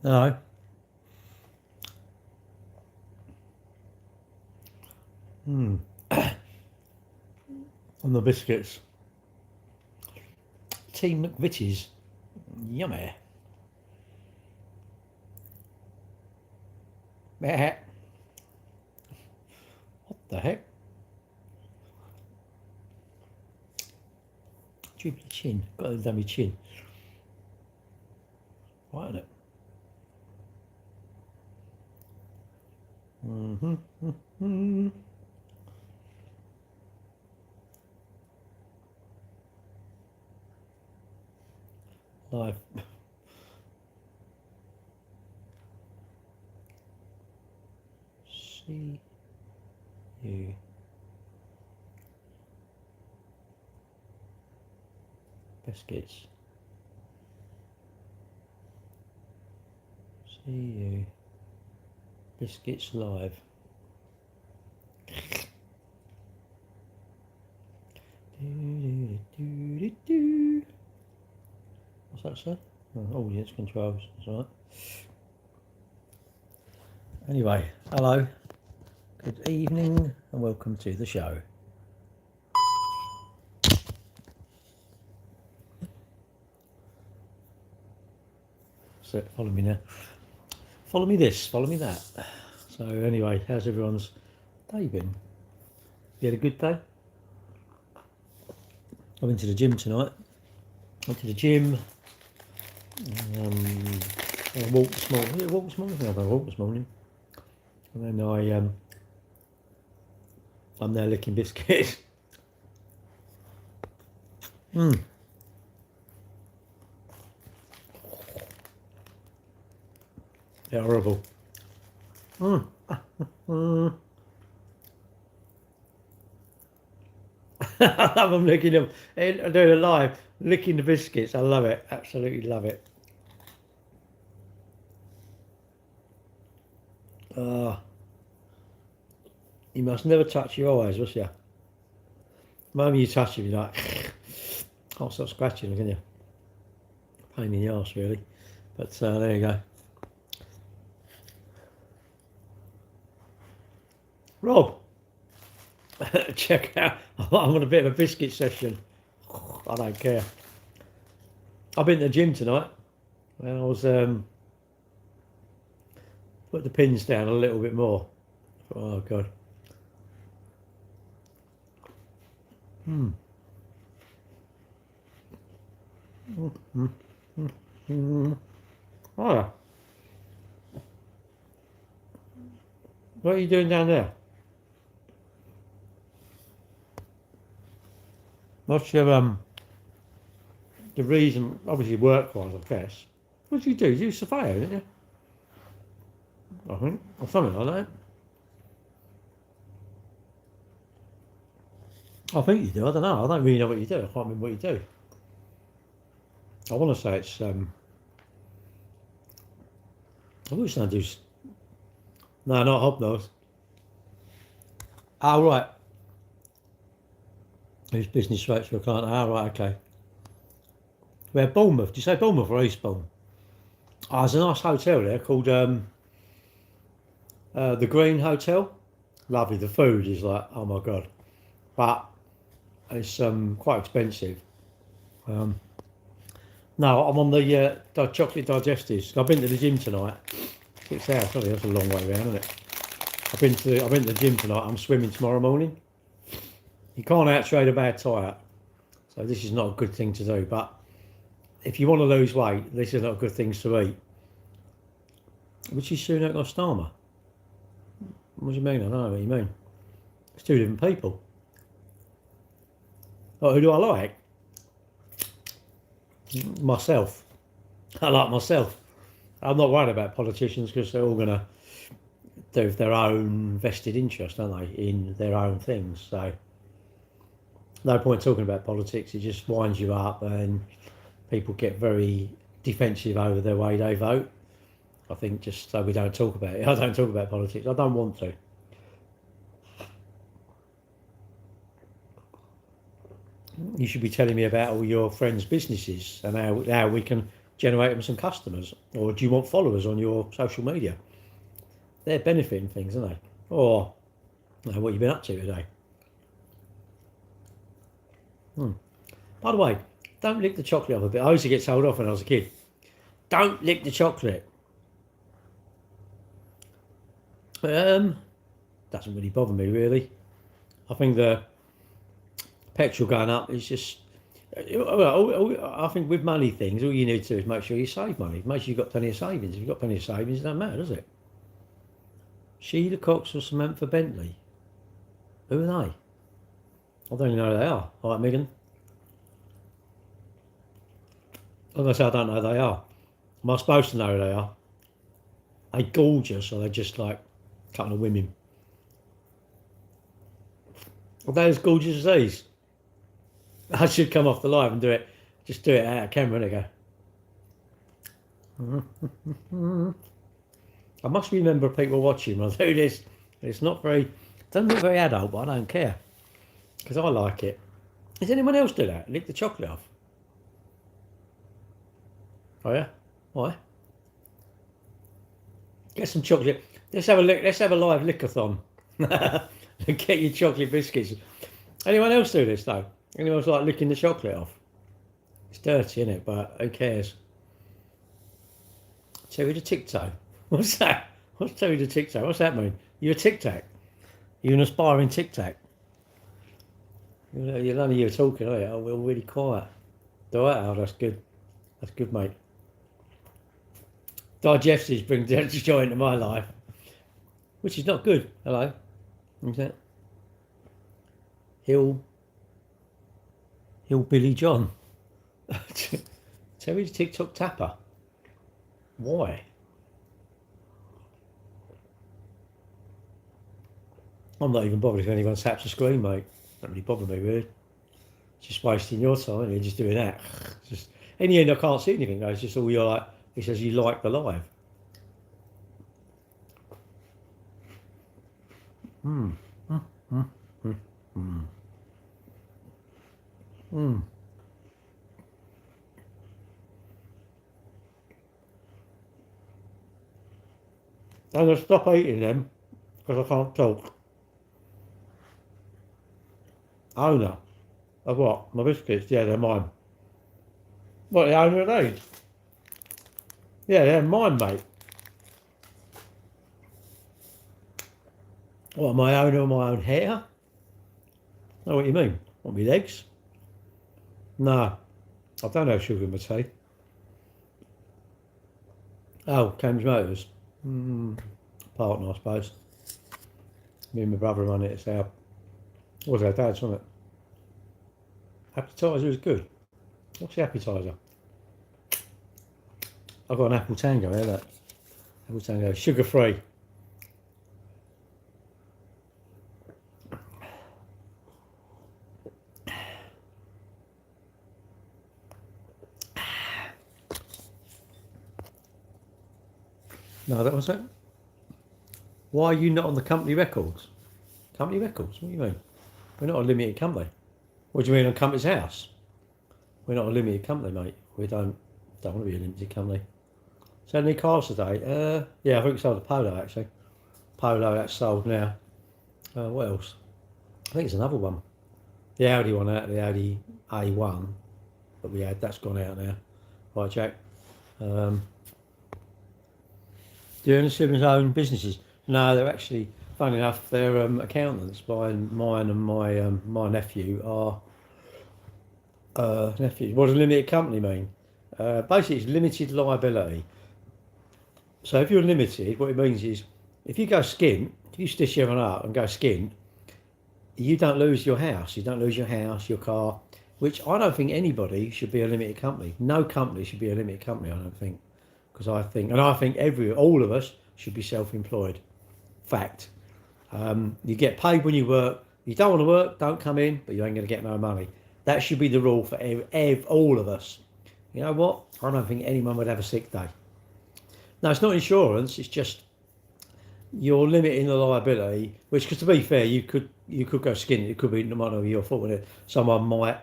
No. On the biscuits. Team McVitie's. Yummy. What the heck? Droopy chin. Got a dummy chin. Right on it. Live. See you. Biscuits. See you. Biscuits live. What's that, sir? Oh, audience controls. That's all right. Anyway, hello. Good evening and welcome to the show. So follow me now. Follow me this, follow me that. So anyway, how's everyone's day been? You had a good day? I went to the gym tonight. Went to the gym. I walked this morning. I walked this morning. And then I'm now licking biscuits. They're horrible. I love them licking them. I do it live, licking the biscuits. I love it. Absolutely love it. You must never touch your eyes, must you? The moment you touch them, you're like, can't stop scratching, can you? Pain in the arse, really. But there you go. Rob, check out. I'm on a bit of a biscuit session. I don't care. I've been to the gym tonight. And I was put the pins down a little bit more. Oh God. Oh, what are you doing down there? What's your the reason? Obviously, work-wise, I guess. What do? You surveyor, didn't you? I think, or something like that. I think you do. I don't know. I don't really know what you do. I can't remember what you do. I want to say it's. I wish I do. No, not Hobnose. Oh, right. Who's business rates for a client? Oh, right, okay. Where, Bournemouth? Do you say Bournemouth or Eastbourne? Oh, there's a nice hotel there called the Green Hotel. Lovely. The food is like, oh my God. But it's quite expensive. No, I'm on the chocolate digestives. I've been to the gym tonight. 6 hours. Sorry, that's a long way around, isn't it? I've been to the gym tonight. I'm swimming tomorrow morning. You can't outtrade a bad tyre, so this is not a good thing to do. But if you want to lose weight, this is not good things to eat. Which is Sunak or Starmer? What do you mean? I don't know what you mean. It's two different people. Oh, who do I like? Myself. I like myself. I'm not worried about politicians because they're all going to do their own vested interest, aren't they, in their own things. So no point talking about politics. It just winds you up and people get very defensive over the way they vote. I think just so we don't talk about it. I don't talk about politics. I don't want to. You should be telling me about all your friends' businesses and how we can generate them some customers, or do you want followers on your social media? They're benefiting things, aren't they? Or what you been up to today? By the way, don't lick the chocolate off a bit. I used to get told off when I was a kid. Don't lick the chocolate. Doesn't really bother me, really. I think the petrol going up is just... I think with money things, all you need to do is make sure you save money. Make sure you've got plenty of savings. If you've got plenty of savings, it doesn't matter, does it? Sheila Cox or Samantha Bentley? Who are they? I don't even know who they are. All right, Megan. Unless I don't know who they are. Am I supposed to know who they are? Are they gorgeous, or are they just like a couple of women? Are they as gorgeous as these? I should come off the live and do it. Just do it out of camera and go. I must remember people watching when I do this. It's not very, doesn't look very adult, but I don't care. Because I like it. Does anyone else do that? Lick the chocolate off? Oh yeah? Why? Get some chocolate. Let's have a lick. Let's have a live lickathon. Get your chocolate biscuits. Anyone else do this though? Anyone else like licking the chocolate off? It's dirty, isn't it? But who cares? Terry the Tic Tac. What's that? What's Terry the Tic Tac? What's that mean? You're a Tic Tac. You're an aspiring Tic Tac. None of you are talking, are you? Oh, we're really quiet. Do it? Oh, that's good. That's good, mate. Digestives bring joy into my life, which is not good. Hello. Who's that? Billy John. Terry the TikTok tapper. Why? I'm not even bothered if anyone taps the screen, mate. Don't really bother me, really. Just wasting your time, and you're just doing that. Just in the end, I can't see anything. Though. It's just all you're like. It says you like the live. I'm going to stop eating them because I can't talk. Owner of what? My biscuits? Yeah, they're mine. What, the owner of these? Yeah, they're mine, mate. What, am I owner of my own hair? Oh, what do you mean? Want me legs? No, I don't have sugar in my tea. Oh, Cambridge Motors. Partner, I suppose. Me and my brother run it. It's our, what was our dad's, wasn't it? Appetizer is good. What's the appetizer? I've got an apple tango, yeah, that. Apple tango, sugar free. No, that was it. Why are you not on the company records? Company records? What do you mean? We're not a limited company. What do you mean on Company's House? We're not a limited company, mate. We don't want to be a limited company. So any cars today? Yeah, I think we sold a Polo actually. Polo that's sold now. What else? I think it's another one. The Audi one out, the Audi A1 that we had, that's gone out now. Right, Jack. Do any siblings own businesses? No, they're actually, funny enough, they're accountants. Mine and my nephew are nephews. What does a limited company mean? Basically, it's limited liability. So if you're limited, what it means is, if you go skint, if you stitch everyone up and go skint, you don't lose your house. You don't lose your house, your car, which I don't think anybody should be a limited company. No company should be a limited company, I don't think. Because I think all of us should be self-employed. Fact. You get paid when you work. You don't want to work, don't come in, but you ain't going to get no money. That should be the rule for all of us. You know what? I don't think anyone would have a sick day. No, it's not insurance. It's just you're limiting the liability. Which, because to be fair, you could go skin. It could be not be your fault. Someone might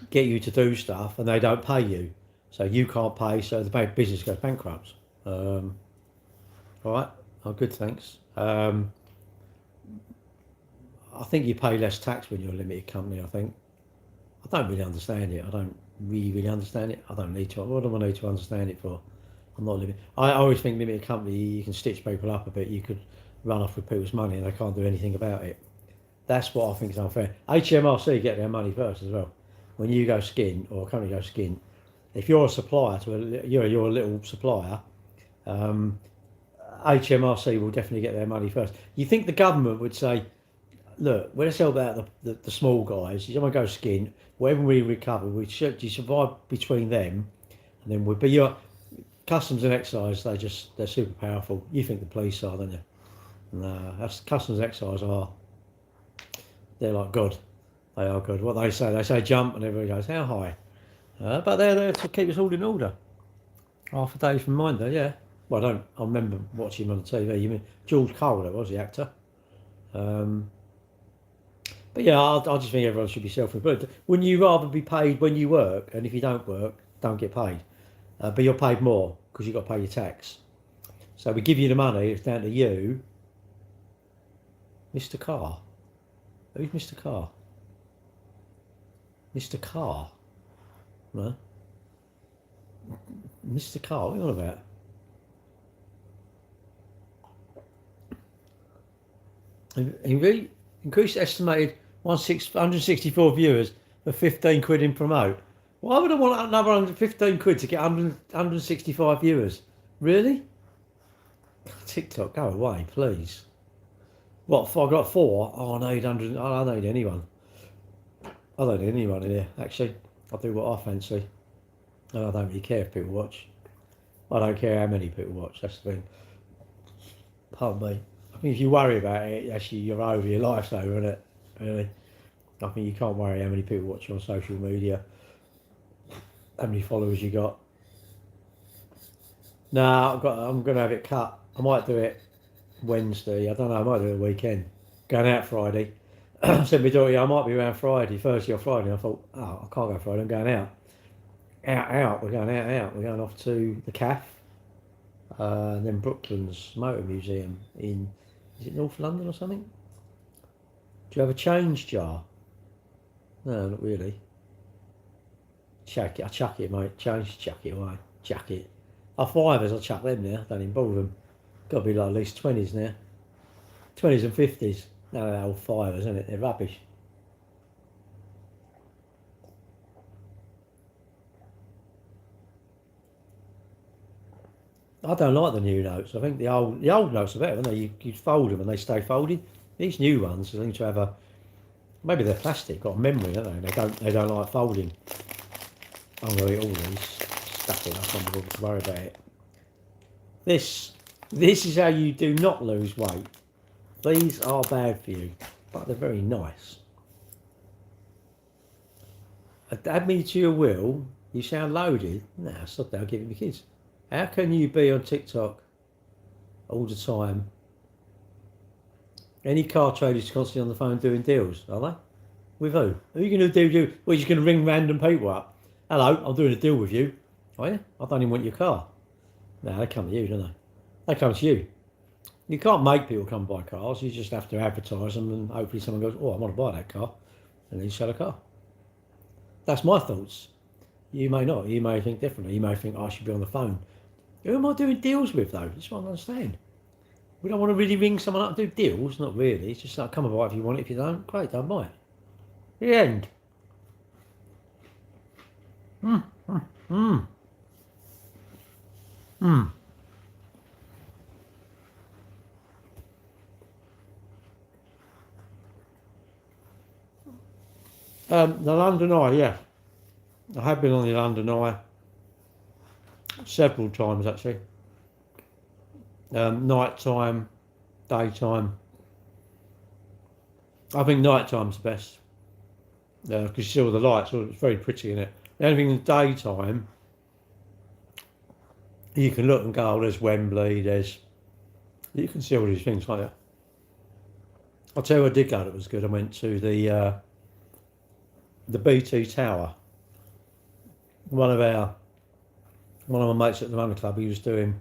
get you to do stuff and they don't pay you. So you can't pay, so the business goes bankrupt. All right. Oh, good, thanks. I think you pay less tax when you're a limited company, I think. I don't really understand it. I don't really understand it. I don't need to. What do I need to understand it for? I'm not limited. I always think limited company, you can stitch people up a bit. You could run off with people's money and they can't do anything about it. That's what I think is unfair. HMRC get their money first as well. When you go skin, or a company goes skin, if you're a supplier you're a little supplier, HMRC will definitely get their money first. You think the government would say, look, let's help out the small guys. You don't want to go skin. Wherever we recover, you survive between them, and then we'll be your customs and excise. They're super powerful. You think the police are, don't you? No, that's customs and excise are. They're like God. They are good. What they say jump, and everybody goes, how high? But they're there to keep us all in order. Half a day from Minder, yeah. Well, I remember watching him on the TV. You mean George Cole, that was the actor. But yeah, I just think everyone should be self-employed. Wouldn't you rather be paid when you work, and if you don't work, don't get paid? But you're paid more because you've got to pay your tax. So we give you the money, it's down to you. Mr. Carr. Who's Mr. Carr? Mr. Carr? No? Mr. Carr, what are you on about? He increased estimated 164 viewers for 15 quid in promote. Why would I want another 115 quid to get 165 viewers? Really? TikTok, go away, please. What, if I got 4? Oh, I need 100. I don't need anyone. I don't need anyone in here, actually. I'll do what I fancy. And I don't really care if people watch. I don't care how many people watch, that's the thing. Pardon me. I think if you worry about it, actually you're over, your life's over, isn't it? Really. I think you can't worry how many people watch you on social media, how many followers you got. No, I'm going to have it cut. I might do it Wednesday. I don't know, I might do it the weekend. Going out Friday. I said to my daughter, I might be around Friday, Thursday or Friday. I thought, I can't go Friday, I'm going out. Out. We're going out. We're going off to the CAF. And then Brooklands Motor Museum in, is it North London or something? Do you have a change jar? No, not really. I chuck it, mate. Change, chuck it away. Chuck it. Our fivers, I chuck them now. Don't even bother them. Got to be like at least 20s now. 20s and 50s. No, they're old fivers, isn't it? They're rubbish. I don't like the new notes. I think the old notes are better, aren't they? You fold them and they stay folded. These new ones seem to have a, maybe they're plastic, got a memory, don't they? They don't like folding. I'm going to eat all these. Stuff it up, I'm not going to worry about it. This is how you do not lose weight. These are bad for you, but they're very nice. Add me to your will. You sound loaded. Nah, stop that. I'll give it to the kids. How can you be on TikTok all the time? Any car traders constantly on the phone doing deals, are they? With who? Who are you going to do? Well, you're just going to ring random people up. Hello, I'm doing a deal with you. Are you? I don't even want your car. No, they come to you, don't they? They come to you. You can't make people come buy cars. You just have to advertise them and hopefully someone goes, oh, I want to buy that car. And then you sell a car. That's my thoughts. You may not. You may think differently. You may think I should be on the phone. Who am I doing deals with, though? That's what I don't understand. We don't want to really ring someone up and do deals. Not really. It's just like, come and buy it if you want it. If you don't, great, don't buy it. The end. The London Eye, yeah. I have been on the London Eye several times, actually. Night time, daytime. I think night time's the best because you see all the lights. It's very pretty in it. Anything in the daytime, you can look and go, oh, there's Wembley, you can see all these things like that. I'll tell you where I did go that was good. I went to the BT Tower. One of our one of my mates at the Running Club, he was doing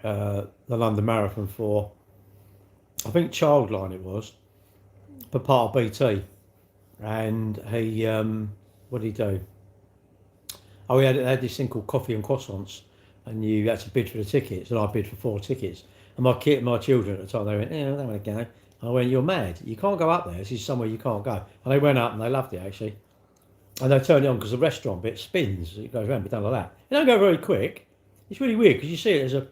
the London Marathon for, I think Childline it was, but part of BT. And he, what did he do? Oh, he had this thing called Coffee and Croissants, and you had to bid for the tickets, and I bid for 4 tickets. And my children at the time, they went, I don't want to go. And I went, you're mad. You can't go up there. This is somewhere you can't go. And they went up and they loved it, actually. And they turned it on because the restaurant bit spins. It goes around, but done like that. It don't go very quick. It's really weird because you see it as a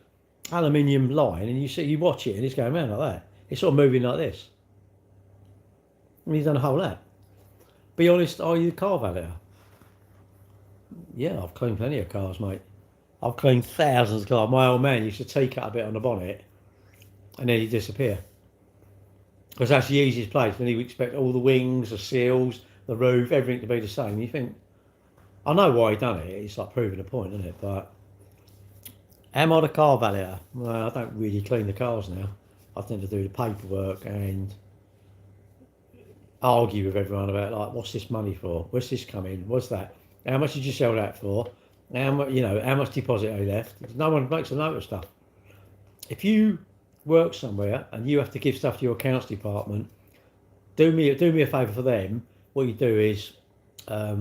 aluminium line, and you watch it, and it's going around like that. It's sort of moving like this. And he's done a whole lot. Be honest, are you a car valeter? Yeah, I've cleaned plenty of cars, mate. I've cleaned thousands of cars. My old man used to cut a bit on the bonnet, and then he'd disappear. Because that's the easiest place, and he would expect all the wings, the seals, the roof, everything to be the same. You think, I know why he done it. It's like proving a point, isn't it? But am I the car valeter? Well, I don't really clean the cars now. I tend to do the paperwork and argue with everyone about, like, what's this money for? Where's this coming? What's that? How much did you sell that for? How much deposit are you left? No one makes a note of stuff. If you work somewhere and you have to give stuff to your accounts department, do me a favour for them. What you do is, I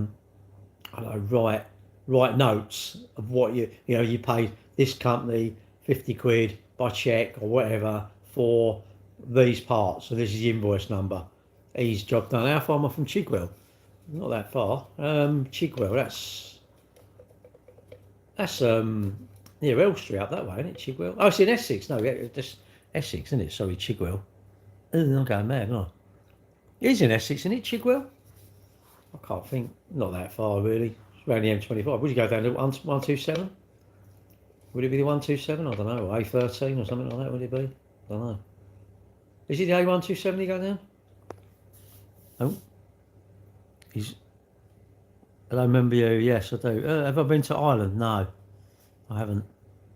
don't know, write notes of what you paid this company 50 quid by cheque or whatever for these parts. So this is the invoice number. He's job done. How far am I from Chigwell? Not that far. Chigwell, that's near Elstree up that way, isn't it? Chigwell. Oh, it's in Essex. No, just Essex, isn't it? Sorry, Chigwell. I'm going mad, no. It is in Essex, isn't it, Chigwell? I can't think. Not that far, really. It's around the M25. Would you go down to 127? Would it be the 127? I don't know. A13 or something like that, would it be? I don't know. Is it the A127 you go down? Oh. Hello, remember you? Yes, I do. Have I been to Ireland? No, I haven't.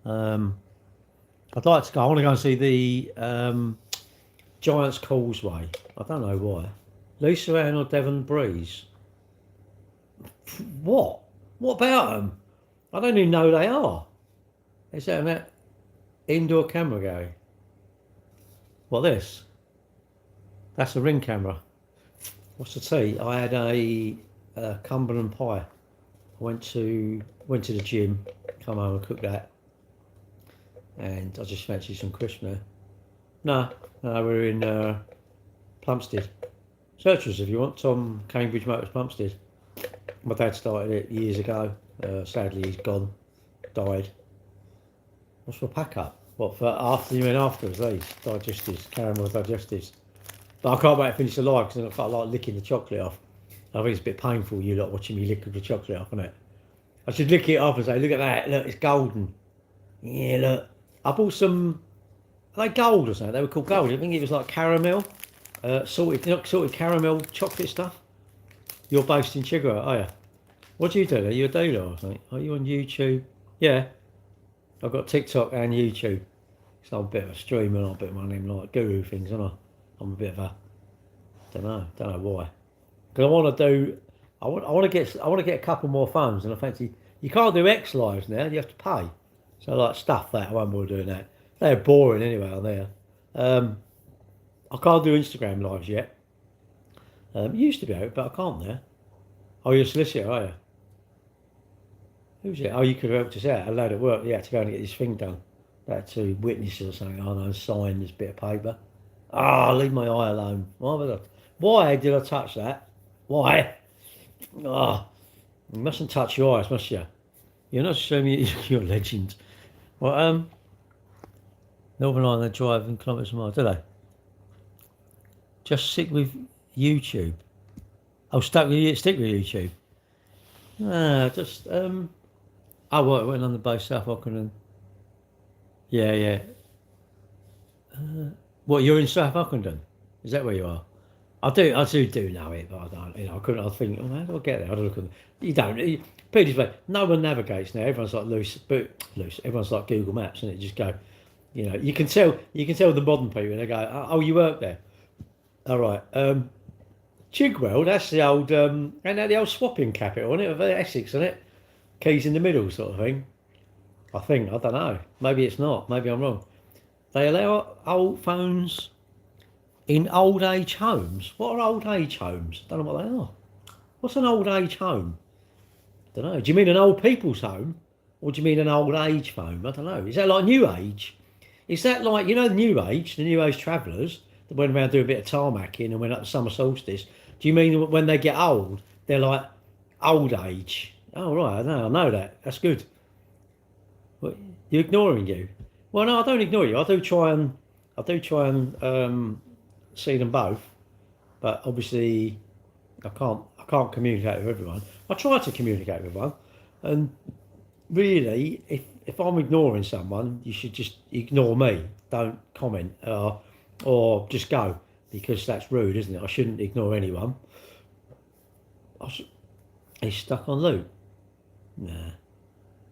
I'd like to go. I want to go and see the Giant's Causeway. I don't know why. Lisa Ann or Devon Breeze? What? What about them? I don't even know who they are. Is that an indoor camera gallery? What, this? That's a Ring camera. What's the tea? I had a Cumberland pie. I went to the gym, come home and cook that, and I just fancied some crisps now. No, we're in Plumstead. Search us if you want. Tom Cambridge Motors Plumstead. My dad started it years ago. Sadly, he's gone, died. What's for pack up? What for afterwards? These digestives, caramel digestives. But I can't wait to finish the live because I quite like licking the chocolate off. I think it's a bit painful, you lot watching me lick the chocolate off, isn't it? I should lick it off and say, look at that, look, it's golden. Yeah, look. I bought some, are they gold or something? They were called gold. I think it was like caramel, salted caramel chocolate stuff. You're based in Chigwell, are you? What do you do? Are you a dealer or something? Are you on YouTube? Yeah. I've got TikTok and YouTube. So I'm a bit of a streamer, I'm a bit of one of them like guru things, aren't I? I'm a bit of a, don't know why. Because I want to get a couple more phones, and I fancy you can't do X lives now. You have to pay. So like stuff that I won't bother doing that. They're boring anyway on there. I can't do Instagram lives yet. Used to be able, but I can't now. Oh, you're a solicitor, are you? Who's it? Oh, you could have helped us out. A load of work. You had to go and get this thing done. That to witnesses or something. I know, sign this bit of paper. Leave my eye alone. Why did I touch that? Why? You mustn't touch your eyes, must you? You're not showing me you're a legend. Well, Northern Ireland, they drive in kilometres a mile, do they? Just stick with YouTube. Stick with YouTube. It went on the base South Ockenden. Yeah. What, you're in South Ockenden? Is that where you are? I do know it, but I don't. I couldn't. I was thinking, how do I get there? I don't look at. You don't. Put it this way, no one navigates now. Everyone's like loose. Everyone's like Google Maps, and it just go. You can tell the modern people, and they go, "Oh, you work there." All right. Chigwell, that's the old, and the old swapping capital, isn't it? Of Essex, isn't it? Keys in the middle, sort of thing. I think, I don't know. Maybe it's not. Maybe I'm wrong. They allow old phones in old age homes. What are old age homes? I don't know what they are. What's an old age home? I don't know. Do you mean an old people's home? Or do you mean an old age home? I don't know. Is that like New Age? Is that like, you know, the New Age travellers that went around doing a bit of tarmacking and went up to summer solstice? Do you mean when they get old, they're like old age? Oh, right. I know that. That's good. What, you're ignoring you. Well, no, I don't ignore you. I do try and see them both, but obviously I can't communicate with everyone. I try to communicate with everyone, and really, if I'm ignoring someone, you should just ignore me. Don't comment or just go because that's rude, isn't it? I shouldn't ignore anyone. He's stuck on loop. Nah.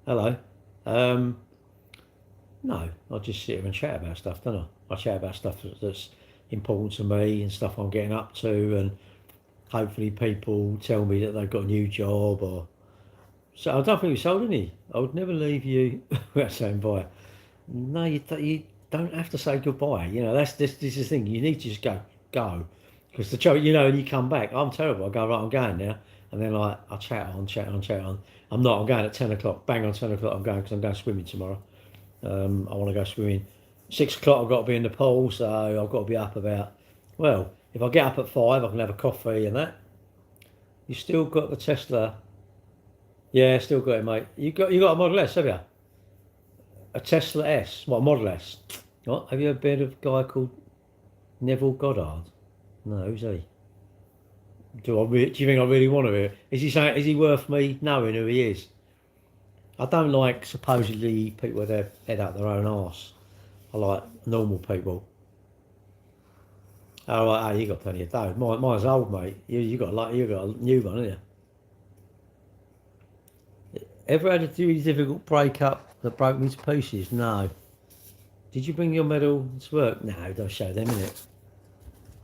Hello. Um, no, I just sit here and chat about stuff, don't I? I chat about stuff that's important to me and stuff I'm getting up to, and hopefully people tell me that they've got a new job or. So I don't think we sold any. I would never leave you without saying bye. No, you don't have to say goodbye. You know, this is the thing. You need to just go. Because the trouble, you know, when you come back, I'm terrible. I go, right, I'm going now. And then like, I chat on. I'm not, I'm going at 10 o'clock. Bang on 10 o'clock, I'm going because I'm going swimming tomorrow. I want to go swimming. 6 o'clock, I've got to be in the pool, so I've got to be up about, well, if I get up at 5, I can have a coffee and that. You still got the Tesla. Yeah, still got it, mate. You got a Model S, have you? A Tesla S. What, a Model S? What? Have you ever heard of a guy called Neville Goddard? No, who's he? Do you think I really want to hear? Is he saying? Is he worth me knowing who he is? I don't like supposedly people with their head up their own arse. I like normal people. Oh, right, you got plenty of dough. Mine's old, mate. You got a new one, haven't you? Ever had a really difficult breakup that broke me to pieces? No. Did you bring your medal to work? No, I'll show them, innit?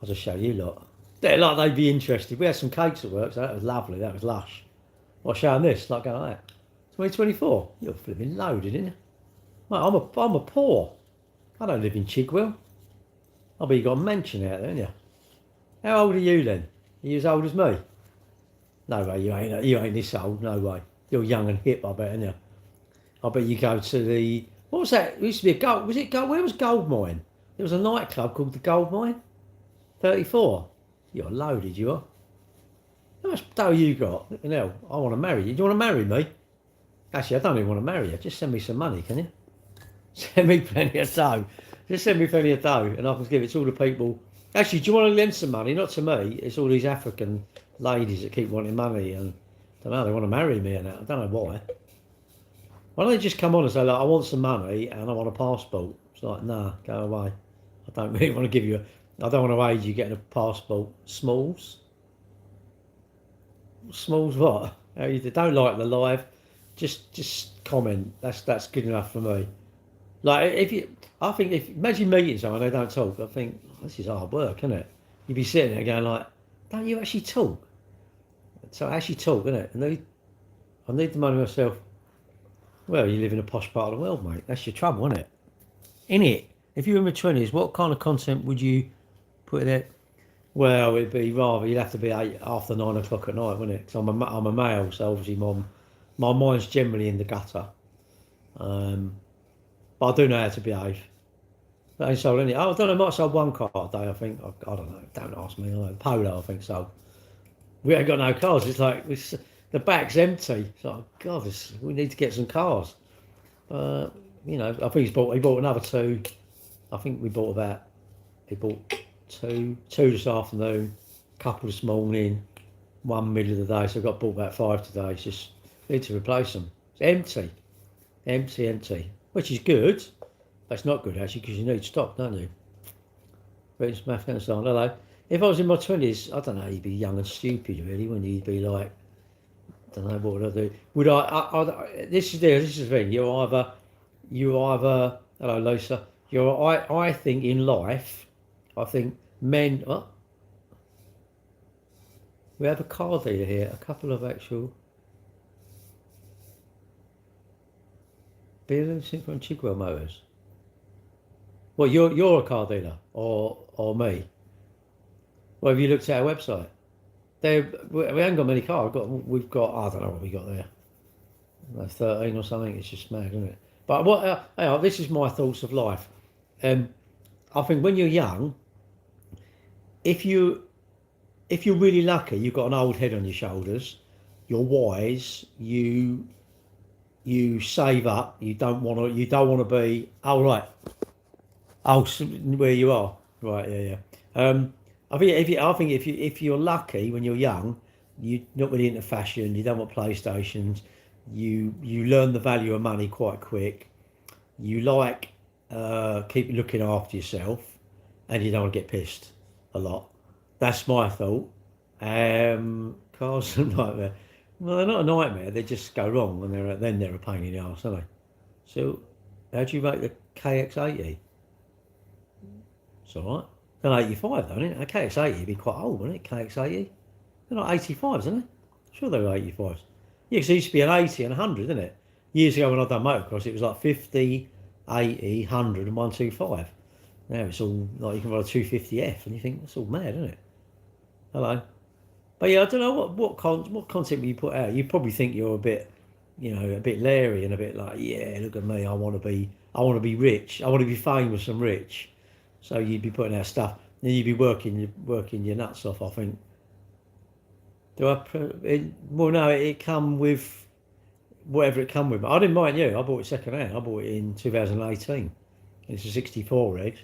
I'll just show you lot. They're like they'd be interested. We had some cakes at work, so that was lovely. That was lush. I'll show them this, like going like that. 2024. You're flipping loaded, innit? Mate, I'm a poor. I don't live in Chigwell. I bet you got a mansion out there, haven't you? How old are you then? Are you as old as me? No way, you ain't this old, no way. You're young and hip, I bet, aren't you? I bet you go to the what was that? It used to be a gold was it gold where was Gold Mine? There was a nightclub called the Gold Mine? 34. You're loaded, you are. How much dough you got? You know, I want to marry you. Do you want to marry me? Actually, I don't even want to marry you. Just send me some money, can you? Send me plenty of dough. Just send me plenty of dough and I can give it to all the people. Actually, do you want to lend some money? Not to me. It's all these African ladies that keep wanting money and I don't know, they want to marry me and that. I don't know why. Why don't they just come on and say, like, I want some money and I want a passport? It's like, nah, go away. I don't really want to give you I don't want to aid you getting a passport. Smalls? Smalls what? How you don't like the live? Just comment. That's good enough for me. Like if you, I think if imagine meeting someone they don't talk. I think this is hard work, isn't it? You'd be sitting there going like, don't you actually talk? So I actually talk, isn't it? I need the money myself. Well, you live in a posh part of the world, mate. That's your trouble, isn't it? In it. If you're in your 20s, what kind of content would you put there? Well, it'd be rather, you'd have to be after 9 o'clock at night, wouldn't it? Because I'm a male, so obviously my mind's generally in the gutter. But I do know how to behave. But I ain't sold any. Oh, I don't know, I might have sold one car a day, I think. I don't know, don't ask me. I don't know. Polo, I think so. We ain't got no cars. It's like, the back's empty. It's like, God, we need to get some cars. You know, I think he bought another two. I think he bought two this afternoon, a couple this morning, one middle of the day. So I got bought about 5 today. It's just need to replace them. It's empty, which is good. But it's not good actually because you need stock, don't you? But it's Afghanistan. Hello. If I was in my 20s, I don't know. You'd be young and stupid, really, when you'd be like, I don't know what would I do. Would I this is the thing. You're either. Hello, Lisa. I think in life, I think men. What? We have a car dealer here. A couple of actual. Beerlin from Chigwell Motors. Well, you're a car dealer, or me? Well, have you looked at our website? We haven't got many cars. We've got I don't know what we got there. Like 13 or something. It's just mad, isn't it? But this is my thoughts of life. I think when you're young, if you're really lucky, you've got an old head on your shoulders. You're wise. You save up. You don't want to. You don't want to be. Oh right. Oh, where you are. Right. Yeah. I think if you're lucky when you're young, you're not really into fashion. You don't want PlayStations. You learn the value of money quite quick. You like keep looking after yourself, and you don't want to get pissed a lot. That's my thought. Cars are a nightmare. Well, they're not a nightmare. They just go wrong, and they're a pain in the arse, aren't they? So, how do you make the KX80? It's all right. They're 85, though, isn't it? A KX80 would be quite old, wouldn't it? KX80. They're not 85s, aren't they? Sure, they were 85s. Yeah, because it used to be an 80 and 100, didn't it? Years ago when I done motocross, it was like 50, 80, 100 and 125. Now it's all like you can ride a 250F, and you think that's all mad, isn't it? Hello. But yeah, I don't know what content you put out. You probably think you're a bit, a bit leery and a bit like, yeah, look at me. I want to be rich. I want to be famous and rich. So you'd be putting out stuff, and you'd be working your nuts off. I think. Well, no, it come with whatever it come with. I didn't mind you. I bought it second hand. I bought it in 2018. It's a 64 reg.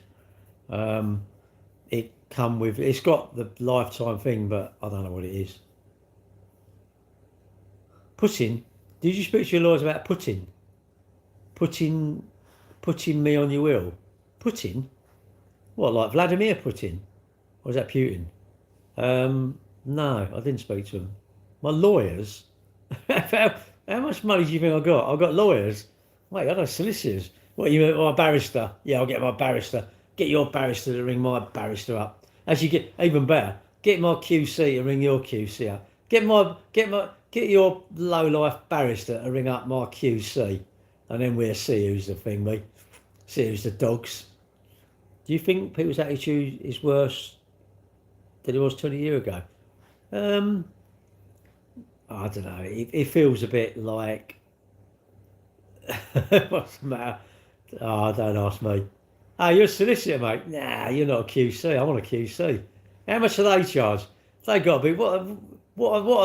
It's got the lifetime thing, but I don't know what it is. Putin. Did you speak to your lawyers about Putin? Putting me on your will. Putin? What, like Vladimir Putin? Or is that Putin? No, I didn't speak to him. My lawyers? How much money do you think I got? I've got lawyers. Wait, I got solicitors. What, you mean my barrister? Yeah, I'll get my barrister. Get your barrister to ring my barrister up. As you get even better, get my QC to ring your QC up. Get your low life barrister to ring up my QC, and then we'll see who's the thing, mate. See who's the dogs. Do you think people's attitude is worse than it was 20 years ago? I don't know. It feels a bit like what's the matter? Oh, don't ask me. Oh, you're a solicitor, mate. Nah, you're not a QC. I'm on a QC. How much do they charge? They got to be what are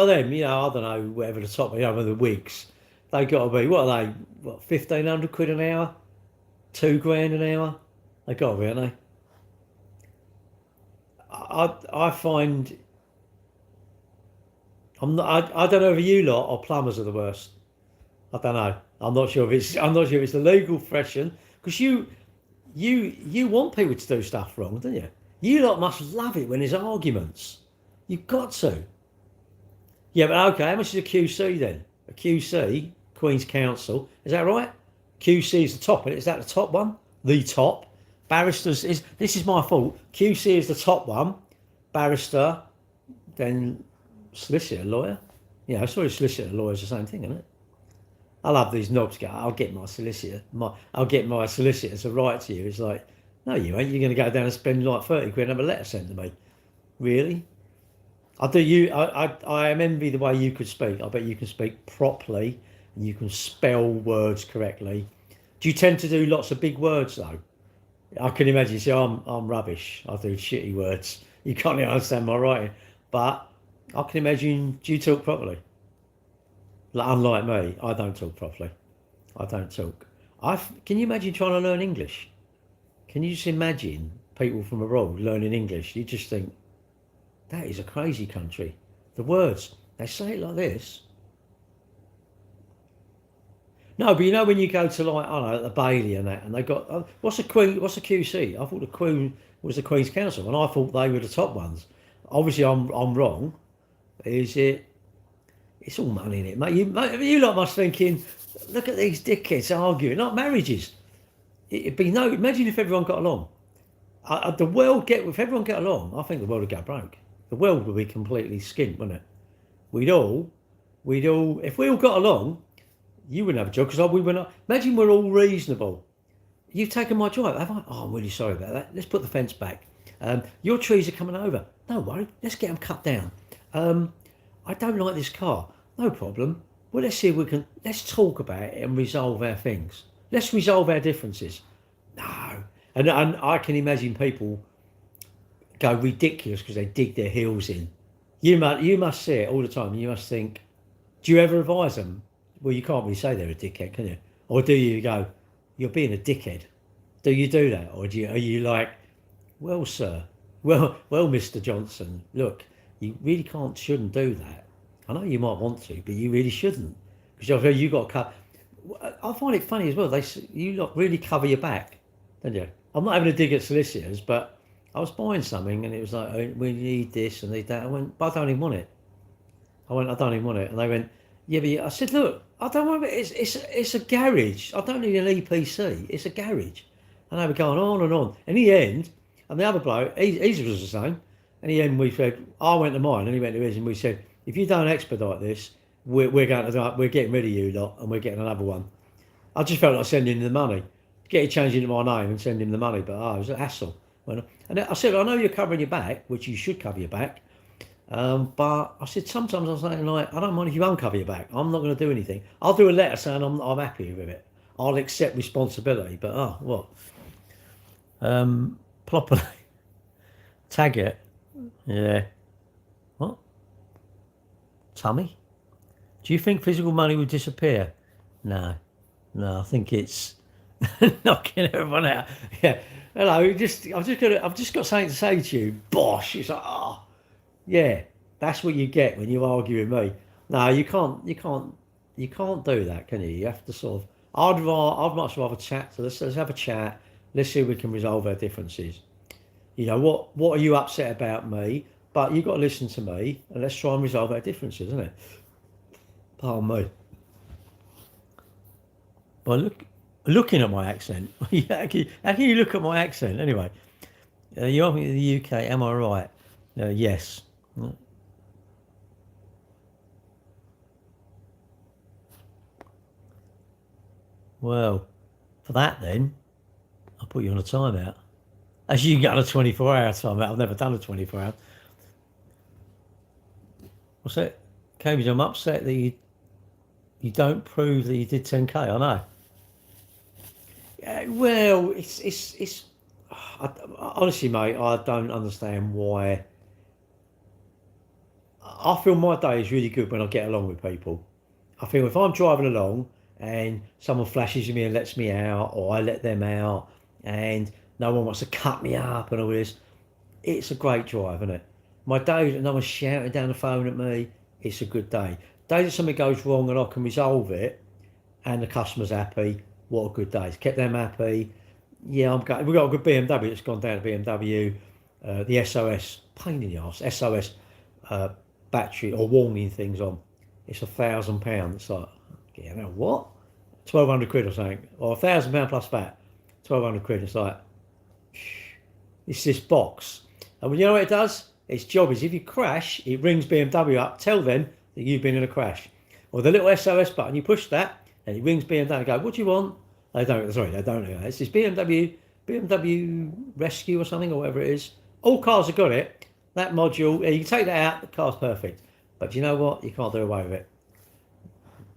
them? I don't know. Whatever the top, the wigs. They got to be what are they? What, 1,500 quid an hour? £2,000 an hour? They got to be, aren't they? I find I don't know if you lot or plumbers are the worst. I don't know. I'm not sure if it's the legal profession, because you want people to do stuff wrong, don't you? You lot must love it when there's arguments. You've got to. Yeah, but okay, how much is a QC then? A QC, Queen's Counsel, is that right? QC is the top, is that the top one? The top. Barristers this is my fault. QC is the top one. Barrister, then solicitor, lawyer. Yeah, sorry, solicitor, lawyer is the same thing, isn't it? I love these knobs go, I'll get my solicitor to write to you. It's like, no, you ain't. You're going to go down and spend like 30 quid and have a letter sent to me. Really? I am envy the way you could speak. I bet you can speak properly and you can spell words correctly. Do you tend to do lots of big words though? I can imagine you say, I'm rubbish. I do shitty words. You can't even understand my writing. But I can imagine, do you talk properly? Like, unlike me, I don't talk properly. I don't talk. Can you imagine trying to learn English? Can you just imagine people from abroad learning English? You just think, that is a crazy country. The words, they say it like this. No, but when you go to like, I don't know, the Bailey and that, and they got, what's a QC? I thought the Queen was the Queen's Counsel, and I thought they were the top ones. Obviously, I'm wrong. Is it? It's all money in it, mate. You lot must thinking, look at these dickheads arguing, not marriages. It'd be no. Imagine if everyone got along. If everyone get along, I think the world would go broke. The world would be completely skint, wouldn't it? If we all got along, You wouldn't have a job because we were not. Imagine we're all reasonable. You've taken my drive, have I? Oh, I'm really sorry about that. Let's put the fence back. Your trees are coming over. No worry. Let's get them cut down. I don't like this car. No problem. Well, let's see if we can. Let's talk about it and resolve our things. Let's resolve our differences. No. And I can imagine people go ridiculous because they dig their heels in. You must see it all the time. You must think, do you ever advise them? Well, you can't really say they're a dickhead, can you? Or do you go, you're being a dickhead? Do you do that? Or are you like, well, sir, well, Mr. Johnson, look, you really shouldn't do that. I know you might want to, but you really shouldn't. Because you got to cut. I find it funny as well. You lot really cover your back, don't you? I'm not having a dig at solicitors, but I was buying something and it was like, oh, we need this and need that. I went, but I don't even want it. I don't even want it. And they went, yeah, but I said, look, I don't want it. It's a garage. I don't need an EPC. It's a garage. And they were going on and on. In the end, and the other bloke, he was the same. In the end, we said, I went to mine and he went to his, and we said, if you don't expedite this, we're getting rid of you lot and we're getting another one. I just felt like sending him the money. Get it changed into my name and send him the money, but it was a hassle. And I said, I know you're covering your back, which you should cover your back. But I said, sometimes I'm saying, like, I don't mind if you uncover your back. I'm not going to do anything. I'll do a letter saying I'm happy with it. I'll accept responsibility. But, what? Properly. Tag it. Yeah. What? Tummy? Do you think physical money would disappear? No, I think it's knocking everyone out. Yeah. Hello. I've just got something to say to you. Bosh. It's like, oh, yeah. That's what you get when you argue with me. No, you can't do that, can you? You have to sort of. I'd much rather chat. So let's have a chat. Let's see if we can resolve our differences. You know what are you upset about me? But you've got to listen to me, and let's try and resolve our differences, isn't it? Pardon me. By looking at my accent, how can you look at my accent anyway? You asked me in the UK, am I right? Yes. Well, for that then, I'll put you on a timeout. As you can get on a 24-hour timeout. I've never done a 24-hour. What's that? Cambridge, I'm upset that you don't prove that you did 10k. I know. Well, it's honestly, mate, I don't understand why. I feel my day is really good when I get along with people. I feel if I'm driving along and someone flashes me and lets me out, or I let them out, and no one wants to cut me up and all this, it's a great drive, isn't it? My day that no one's shouting down the phone at me, it's a good day. Day that something goes wrong and I can resolve it, and the customer's happy, what a good day. It's kept them happy. Yeah, we've got a good BMW that's gone down to BMW. The SOS, pain in the arse, SOS battery or warning things on. It's £1,000. It's like, yeah, now what? 1,200 quid or something, or £1,000 plus VAT. 1,200 quid. It's like, it's this box, and you know what it does? Its job is if you crash, it rings BMW up, tell them that you've been in a crash, or the little SOS button. You push that, and it rings BMW. And go, what do you want? They don't do that. It's this BMW Rescue or something, or whatever it is. All cars have got it. That module, you can take that out. The car's perfect, but you know what? You can't do away with it.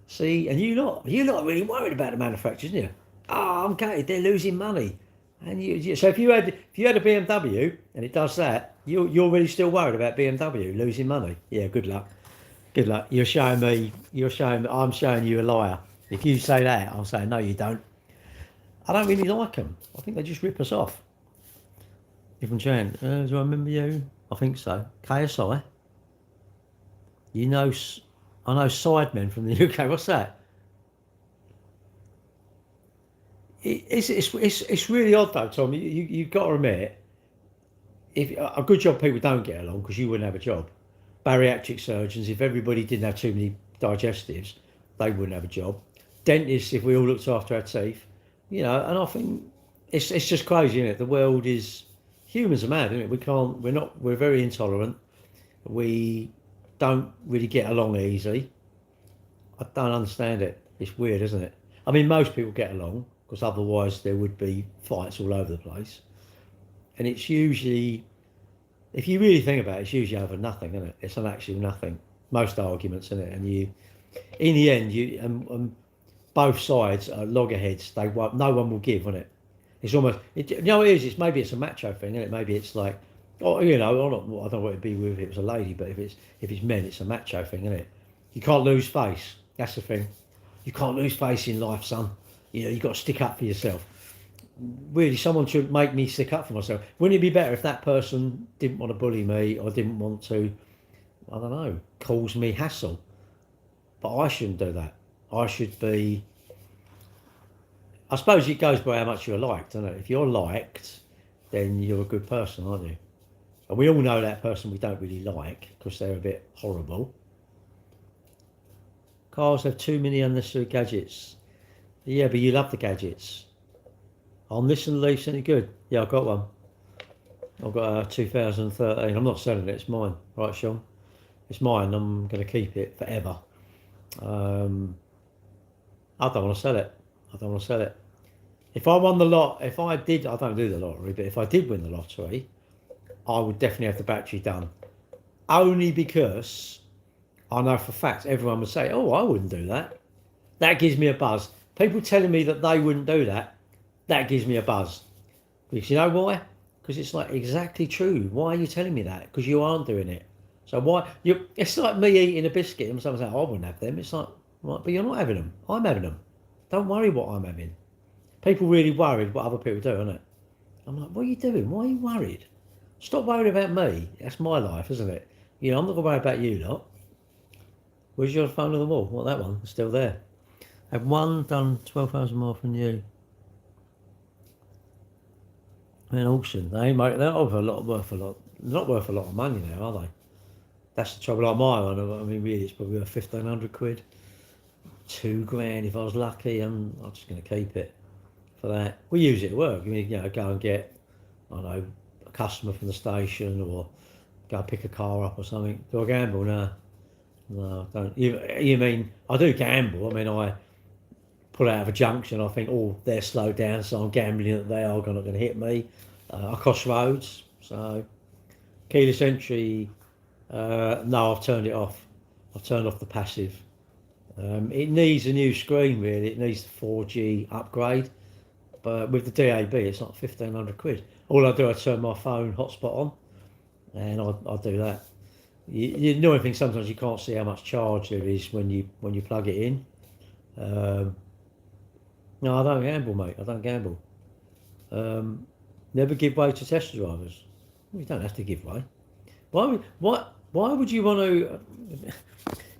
See, and you're not really worried about the manufacturers, are you? Oh, I'm gutted. They're losing money. And so if you had a BMW and it does that, you're really still worried about BMW losing money. Yeah, good luck. I'm showing you a liar. If you say that, I'll say no, you don't. I don't really like them. I think they just rip us off. Different Chan. Do I remember you? I think so. KSI. I know Sidemen from the UK. What's that? It's really odd though, Tom. You've got to admit, if a good job people don't get along because you wouldn't have a job. Bariatric surgeons, if everybody didn't have too many digestives, they wouldn't have a job. Dentists, if we all looked after our teeth, and I think it's just crazy, isn't it? The world is, humans are mad, isn't it? We're very intolerant. We don't really get along easy. I don't understand it. It's weird, isn't it? I mean, most people get along because otherwise there would be fights all over the place. And it's usually, if you really think about it, it's usually over nothing, isn't it? It's an actual nothing. Most arguments, isn't it? And in the end, both sides are loggerheads. They won't. No one will give, isn't it? It's almost. You know what it is? Maybe it's a macho thing, isn't it? Maybe it's like, oh, I don't know what it'd be with if it was a lady, but if it's men, it's a macho thing, isn't it? You can't lose face. That's the thing. You can't lose face in life, son. You've got to stick up for yourself. Really, someone should make me stick up for myself. Wouldn't it be better if that person didn't want to bully me or didn't want to, I don't know, cause me hassle? But I shouldn't do that. I should be. I suppose it goes by how much you're liked, doesn't it? If you're liked, then you're a good person, aren't you? And we all know that person we don't really like because they're a bit horrible. Cars have too many unnecessary gadgets. Yeah, but you love the gadgets. On this and Leaf's any good? Yeah, I've got one. I've got a 2013. I'm not selling it. It's mine. Right, Sean? It's mine. I'm going to keep it forever. I don't want to sell it. I don't want to sell it. If I won the lot, if I did, I don't do the lottery, but if I did win the lottery, I would definitely have the battery done. Only because I know for a fact everyone would say, oh, I wouldn't do that. That gives me a buzz. People telling me that they wouldn't do that, that gives me a buzz. Because you know why? Because it's like exactly true. Why are you telling me that? Because you aren't doing it. So why? It's like me eating a biscuit and someone saying, I wouldn't have them. It's like, right, but you're not having them. I'm having them. Don't worry what I'm having. People really worried what other people do, isn't it? I'm like, what are you doing? Why are you worried? Stop worrying about me. That's my life, isn't it? I'm not going to worry about you lot. Where's your phone on the wall? Well, that one is still there. Have one done 12,000 more from you? An auction. They're worth a lot. Not worth a lot of money now, are they? That's the trouble. Like my one. I mean, really, it's probably worth 1,500 quid. £2,000 if I was lucky. I'm just going to keep it for that. We use it at work. I mean, go and get, I don't know, a customer from the station or go and pick a car up or something. Do I gamble? No, I don't. You mean I do gamble? I mean, I pull out of a junction. I think, oh, they're slowed down, so I'm gambling that they are not going to hit me. I cross roads, so keyless entry. No, I've turned it off. I've turned off the passive. It needs a new screen, really. It needs the 4G upgrade. But with the DAB, it's not 1,500 quid. All I do, I turn my phone hotspot on, and I'll do that. You know, anything, sometimes you can't see how much charge there is when you plug it in. No, I don't gamble, mate. I don't gamble. Never give way to test drivers. Well, you don't have to give way. Why would you want to?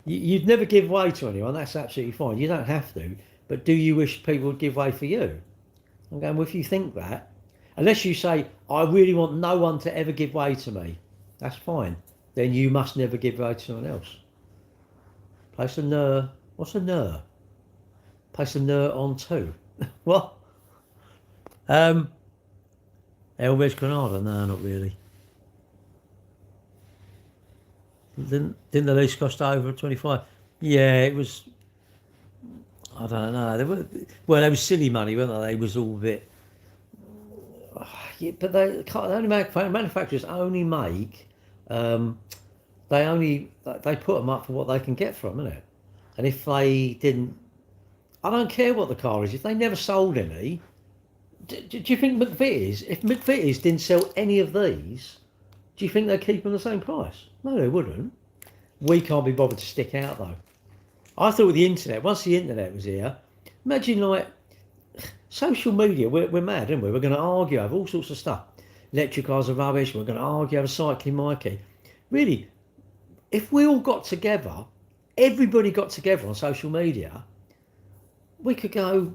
You'd never give way to anyone. That's absolutely fine. You don't have to. But do you wish people would give way for you? I'm going, well, if you think that, unless you say, I really want no one to ever give way to me, that's fine. Then you must never give way to someone else. Place a ner. What's a ner? Place a ner on two. What? Elvis Granada? No, not really. Didn't the lease cost over 25? Yeah, it was. I don't know. They were silly money, weren't they? They was all a bit. Yeah, but manufacturers only make. They put them up for what they can get from, innit? And if they didn't, I don't care what the car is. If they never sold any, do you think McVitie's? If McVitie's didn't sell any of these, do you think they'd keep them the same price? No, they wouldn't. We can't be bothered to stick out though. I thought with the internet, once the internet was here, imagine like social media. We're mad, aren't we? We're going to argue over all sorts of stuff. Electric cars are rubbish. We're going to argue over cycling, Mikey. Really, if we all got together, everybody got together on social media, we could go,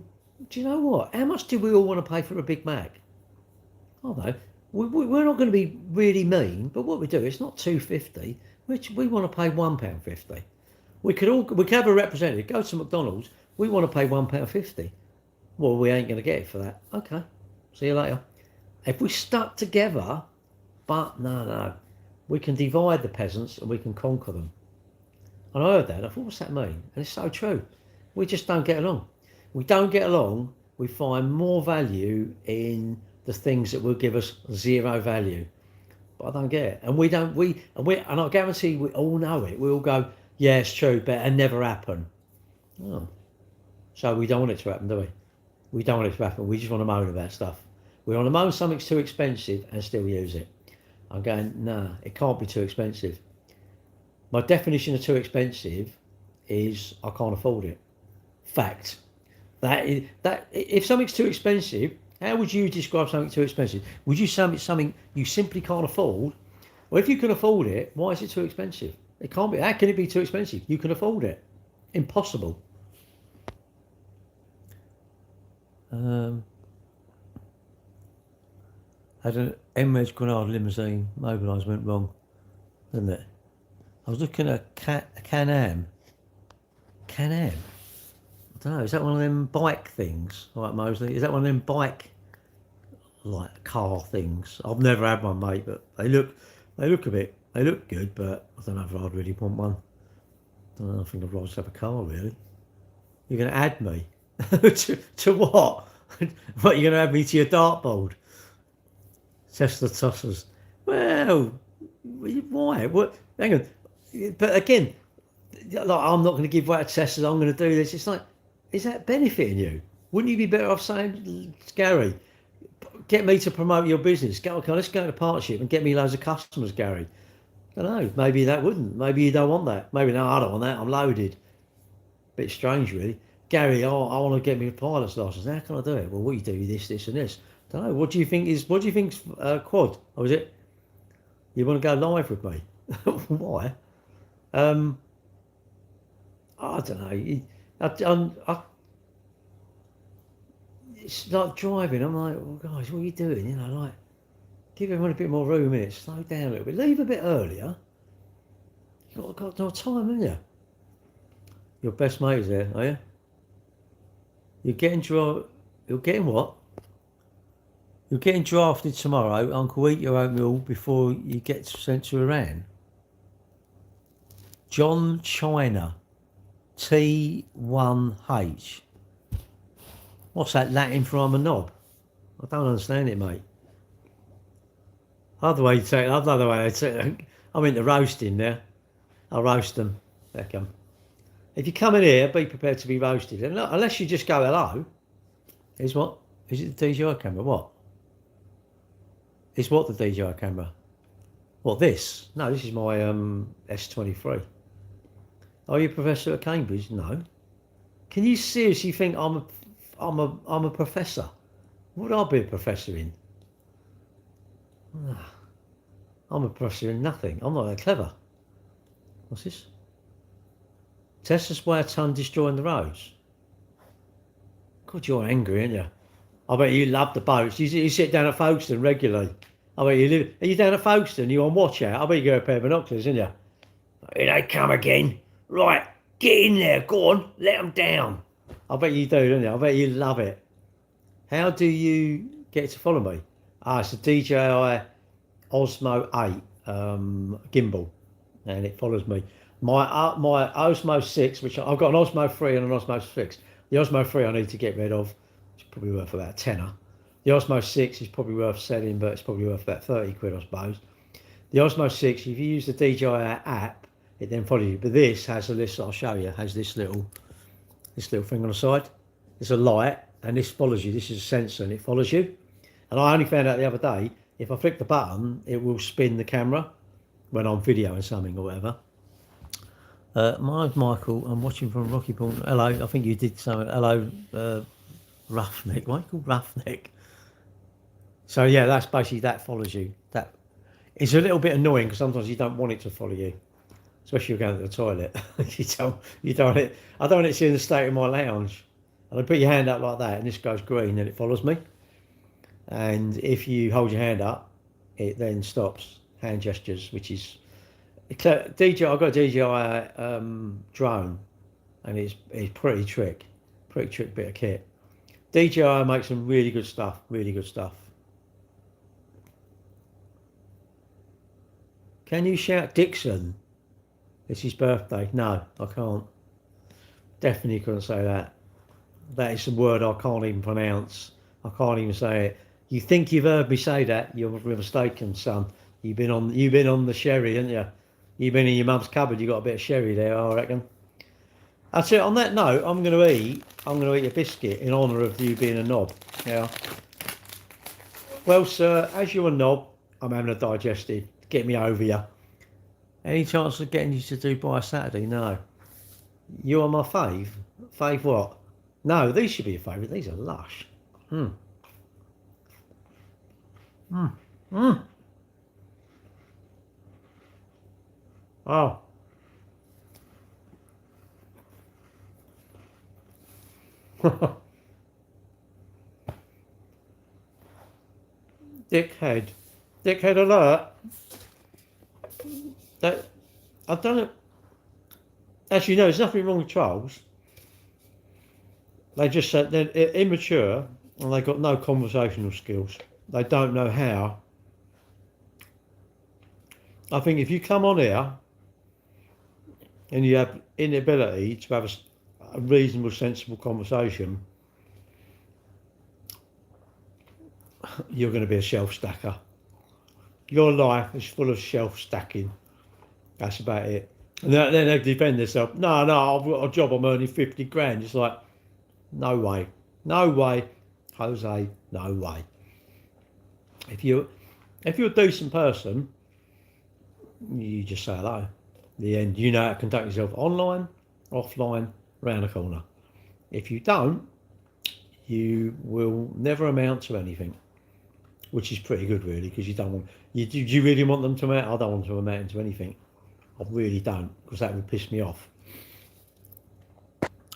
do you know what? How much do we all want to pay for a Big Mac? I don't know. We're not going to be really mean, but what we do, it's not $2.50. We want to pay £1.50. We could have a representative go to McDonald's. We want to pay £1.50. Well, we ain't going to get it for that. Okay, see you later. If we stuck together, but no, we can divide the peasants and we can conquer them. And I heard that. I thought, what's that mean? And it's so true. We just don't get along. We don't get along. We find more value in the things that will give us zero value. But I don't get it. And we don't, and I guarantee we all know it. We all go, yeah, it's true, but it never happen. Oh. So we don't want it to happen, do we? We don't want it to happen. We just want to moan about stuff. We want to moan something's too expensive and still use it. I'm going, nah, it can't be too expensive. My definition of too expensive is I can't afford it. Fact. That if something's too expensive, how would you describe something too expensive? Would you say it's something you simply can't afford? Well, if you can afford it, why is it too expensive? It can't be. How can it be too expensive? You can afford it. Impossible. Had an Emirates Grenada limousine mobilised, went wrong, didn't it? I was looking at Can-Am. Can-Am? I don't know, is that one of them bike things, like Mosley? Is that one of them bike, like, car things? I've never had one, mate, but they look good, but I don't know if I'd really want one. I don't know, I think I'd rather just have a car, really. You're going to add me? to what? What, you're going to add me to your dartboard? Tesla tossers. Well, why? What? Hang on. But again, like, I'm not going to give way to Tesla. I'm going to do this. It's like, is that benefiting you? Wouldn't you be better off saying, Gary, get me to promote your business? Okay, let's go to partnership and get me loads of customers, Gary. I don't know. Maybe that wouldn't. Maybe you don't want that. Maybe no, I don't want that. I'm loaded. Bit strange, really. Gary, I want to get me a pilot's license. How can I do it? Well, what you do, this, this, and this. I don't know. What do you think's quad? Or is it? You want to go live with me? Why? I don't know. It's like driving. I'm like, well, guys, what are you doing? You know, like, give everyone a bit more room in it. Slow down a little bit. Leave a bit earlier. You've got no time, haven't you? Your best mate is there, are you? You're getting what? You're getting drafted tomorrow. Uncle, eat your oatmeal before you get sent to Iran. John China, T1H. What's that Latin for I'm a knob? I don't understand it, mate. Other way you take it, another way they take it. I'm into roasting now. I'll roast them. There come. If you come in here, be prepared to be roasted. And look, unless you just go hello. Is what? Is it the DJI camera? What? Is what the DJI camera? What, this? No, this is my S23. Are you a professor at Cambridge? No. Can you seriously think I'm a professor? What would I be a professor in? I'm a professor in nothing. I'm not that clever. What's this? Tesla weigh a ton destroying the roads. God, you're angry, aren't you? I bet you love the boats. You sit down at Folkestone regularly. I bet you live. Are you down at Folkestone? You on watch out? I bet you go a pair of binoculars, aren't you? Here they come again. Right, get in there. Go on, let them down. I bet you do, don't you? I bet you love it. How do you get to follow me? It's a DJI Osmo 8 gimbal, and it follows me. My Osmo 6, which I've got an Osmo 3 and an Osmo 6. The Osmo 3 I need to get rid of. It's probably worth about a tenner. The Osmo 6 is probably worth selling, but it's probably worth about 30 quid, I suppose. The Osmo 6, if you use the DJI app, it then follows you. But this has a list, I'll show you, has this little thing on the side. It's a light, and this follows you. This is a sensor, and it follows you. And I only found out the other day, if I flick the button, it will spin the camera when I'm videoing something or whatever. My name's Michael. I'm watching from Rocky Point. Hello. I think you did something. Hello, Roughneck. Why are you called Roughneck? So yeah, that's basically, that follows you. That it's a little bit annoying because sometimes you don't want it to follow you, especially if you're going to the toilet. you don't want it. I don't want it to see in the state of my lounge. And I put your hand up like that, and this goes green, and it follows me. And if you hold your hand up, it then stops hand gestures, which is DJI. I've got a DJI drone, and it's pretty trick bit of kit. DJI makes some really good stuff. Can you shout Dixon? It's his birthday. No, I can't. Definitely couldn't say that. That is a word I can't even pronounce. I can't even say it. You think you've heard me say that? You're mistaken, son. You've been on the sherry, haven't you? You've been in your mum's cupboard. You got a bit of sherry there, I reckon. That's it. On that note, I'm going to eat. I'm going to eat a biscuit in honour of you being a knob. Yeah. Well, sir, as you're a knob, I'm having a digestive. Get me over you. Any chance of getting you to Dubai Saturday? No. You are my fave. Fave what? No, these should be a favourite. These are lush. Hmm. Hmm. Hmm. Oh. Dickhead. Dickhead alert. That I've done it. As you know, there's nothing wrong with trolls. They just said they're immature and they've got no conversational skills. They don't know how. I think if you come on here and you have inability to have a reasonable, sensible conversation, you're going to be a shelf stacker. Your life is full of shelf stacking. That's about it. And then they defend themselves. No, I've got a job. I'm earning 50 grand. It's like, no way, no way, Jose, no way. If you're a decent person, you just say hello. The end. You know how to conduct yourself online, offline, round the corner. If you don't, you will never amount to anything, which is pretty good, really, because you don't want. Do you really want them to amount? I don't want them to amount to anything. I really don't, because that would piss me off.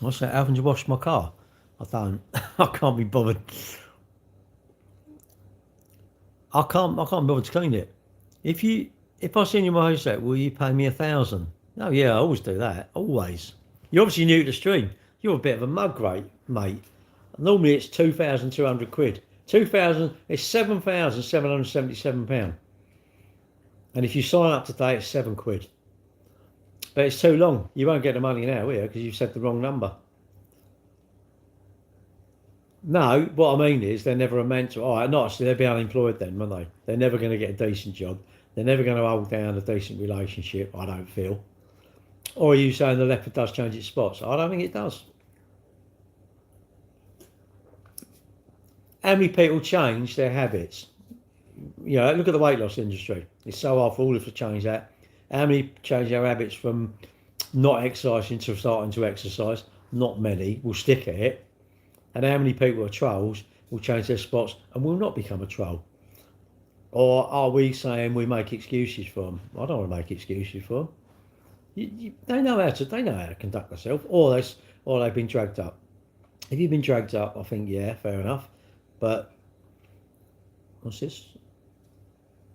I say, haven't you washed my car? I don't. I can't be bothered. I can't be bothered to clean it. If I send you my house out, will you pay me 1,000? Oh yeah, I always do that. Always. You're obviously new to the stream. You're a bit of a mug rate, mate. Normally it's 2,200 quid. 2,000 is £7,777. And if you sign up today, it's £7. But it's too long. You won't get the money now, will you? Because you've said the wrong number. No, what I mean is they're never meant to. All right, not so they'll be unemployed then, won't they? They're never going to get a decent job. They're never going to hold down a decent relationship, I don't feel. Or are you saying the leopard does change its spots? I don't think it does. How many people change their habits? You know, look at the weight loss industry. It's so hard for all of us to change that. How many change their habits from not exercising to starting to exercise? Not many will stick at it. And how many people are trolls will change their spots and will not become a troll? Or are we saying we make excuses for them? I don't want to make excuses for them. They know how to conduct themselves, or they've been dragged up. If you've been dragged up, I think yeah, fair enough. But what's this?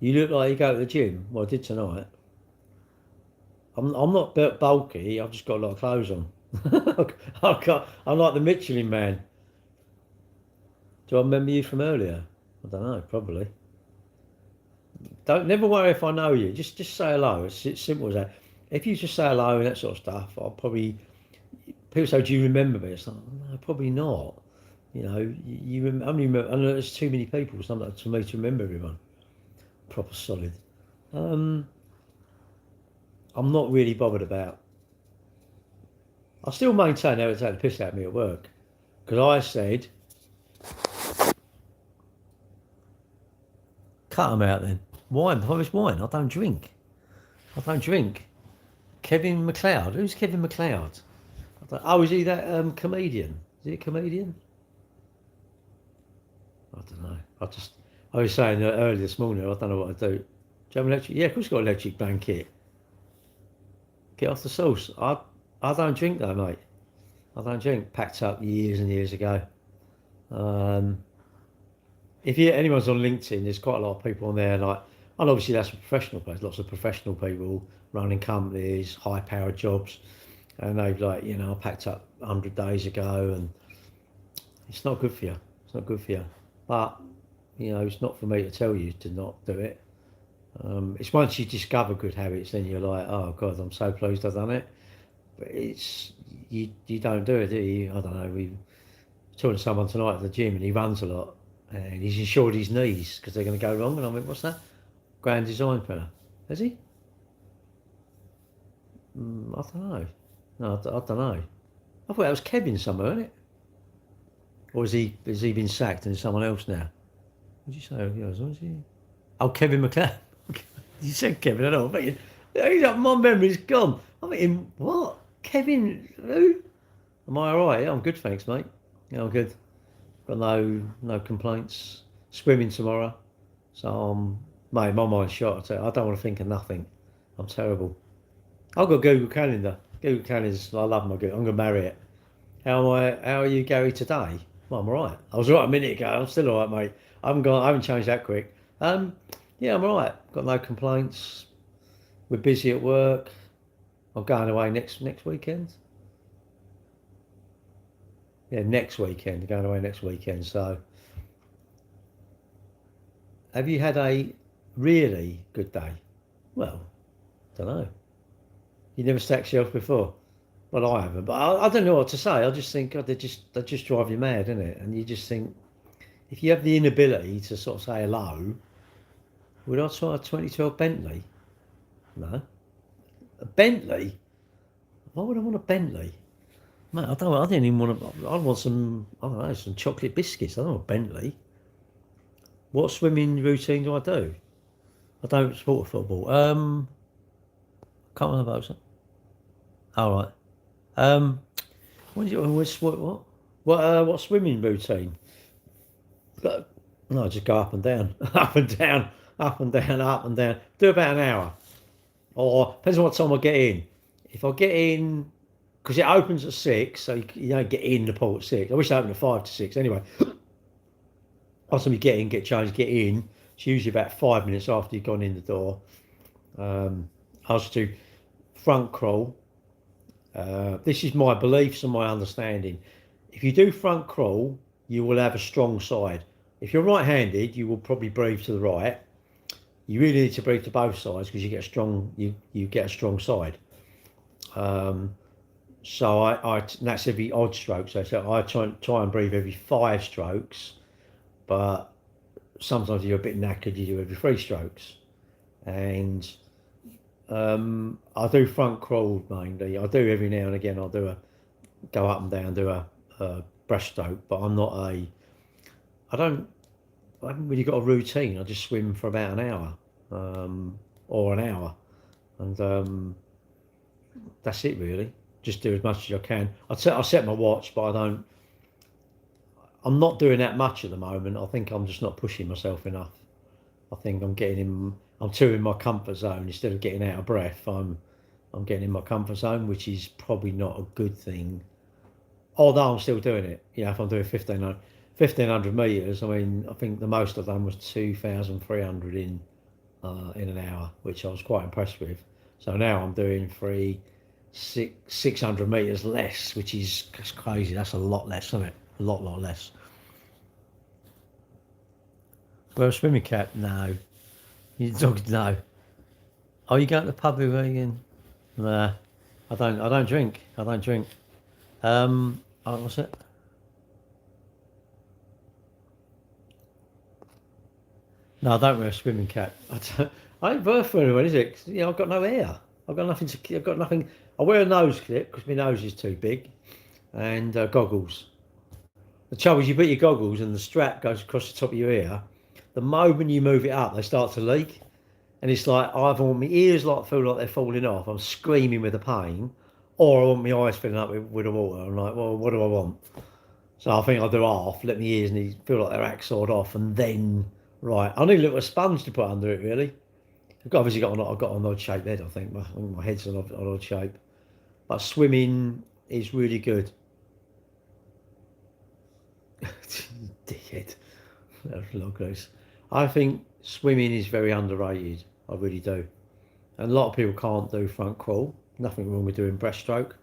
You look like you go to the gym. Well, I did tonight. I'm not bulky. I've just got a lot of clothes on. I'm like the Michelin Man. Do I remember you from earlier? I don't know. Probably. Never worry if I know you. Just say hello. It's simple as that. If you just say hello and that sort of stuff, I'll probably. People say, "Do you remember me?" It's like, no, probably not. You know, you only remember. I know there's too many people. It's not for me to remember everyone. Proper solid. I'm not really bothered about. I still maintain they would take the piss out of me at work, because I said, cut them out then. Wine, Horace wine. I don't drink. Kevin McLeod. Who's Kevin McLeod? Is he that comedian? Is he a comedian? I don't know. I was saying earlier this morning, I don't know what I do. Do you have an electric? Yeah, of course, got an electric blanket. Get off the sauce. I don't drink though, mate. I don't drink. Packed up years and years ago. If anyone's on LinkedIn, there's quite a lot of people on there, like, and obviously that's a professional place. Lots of professional people running companies, high-powered jobs, and they've I packed up 100 days ago, and it's not good for you. It's not good for you. But it's not for me to tell you to not do it. It's once you discover good habits, then you're like, oh God, I'm so pleased I've done it. but you don't do it, do you? I don't know. We were talking to someone tonight at the gym, and he runs a lot, and he's insured his knees because they're going to go wrong. And I went, "What's that?" Grand Design fella. Has he? I don't know. No, I don't know. I thought that was Kevin somewhere, isn't it? Or has he been sacked and it's someone else now? What did you say? Yeah, was he? Oh, Kevin McLeod. You said Kevin, I don't know. He's like, my memory's gone. I'm thinking, what? Kevin who? Am I all right? Yeah, I'm good, thanks, mate. Yeah, I'm good. Got no complaints. Swimming tomorrow. So, mate, my mind's shot. I tell you, I don't want to think of nothing. I'm terrible. I've got Google Calendar. Google Calendar's, I love my Google. I'm going to marry it. How are you, Gary, today? Well, I'm all right. I was all right a minute ago. I'm still all right, mate. I haven't changed that quick. Yeah, I'm all right. Got no complaints. We're busy at work. I'm going away next weekend. Yeah, next weekend. Going away next weekend. So, have you had a really good day? Well, don't know. You never stacked shelves before. Well, I haven't, but I don't know what to say. I just think God, they just drive you mad, isn't it? And you just think if you have the inability to sort of say hello, would I try a 2012 Bentley? No, a Bentley. Why would I want a Bentley? Mate, I didn't even want to. I want some. I don't know, some chocolate biscuits. I don't want a Bentley. What swimming routine do I do? I don't support football. Can't remember those. All right. Um, what swimming routine? No, just go up and down, up and down, up and down, up and down. Do about an hour, or depends on what time I get in. If I get in, because it opens at 6, so you don't get in the pool at 6. I wish it opened at 5 to 6. Anyway, by the time you get in, get changed, get in, it's usually about 5 minutes after you've gone in the door. I was to front crawl. This is my beliefs and my understanding. If you do front crawl, you will have a strong side. If you're right-handed, you will probably breathe to the right. You really need to breathe to both sides because you get a strong you get a strong side. So and that's every odd stroke. So I try and breathe every 5 strokes, but sometimes you're a bit knackered. You do every 3 strokes, and I do front crawl mainly. I do every now and again. I'll go up and down, do a breaststroke, but I haven't really got a routine. I just swim for about an hour, or an hour, and that's it really. Just do as much as I can. I set my watch, but I'm not doing that much at the moment. I think I'm just not pushing myself enough. I think I'm too in my comfort zone instead of getting out of breath. I'm getting in my comfort zone, which is probably not a good thing. Although I'm still doing it. If I'm doing 1,500 meters, I mean, I think the most I've done was 2,300 in an hour, which I was quite impressed with. So now I'm doing 600 meters less, which is crazy. That's a lot less, isn't it? A lot less. Well, a swimming cap? No. You dog? No. Oh, you going to the pub with me again? Nah. I don't drink. What's it? No, I don't wear a swimming cap. I ain't birth for anyone, is it? 'Cause, I've got no hair. I've got nothing. I've got nothing. I wear a nose clip because my nose is too big, and goggles. The trouble is, you put your goggles and the strap goes across the top of your ear. The moment you move it up, they start to leak, and it's like either want my ears feel like they're falling off. I'm screaming with the pain, or I want my eyes filling up with the water. I'm like, well, what do I want? So I think I'll do half. Let my ears feel like they're axled off, and then right. I need a little sponge to put under it. Really, I've got an odd shaped head. I think my head's an odd shape. But swimming is really good. Dickhead. I think swimming is very underrated. I really do. And a lot of people can't do front crawl. Nothing wrong with doing breaststroke.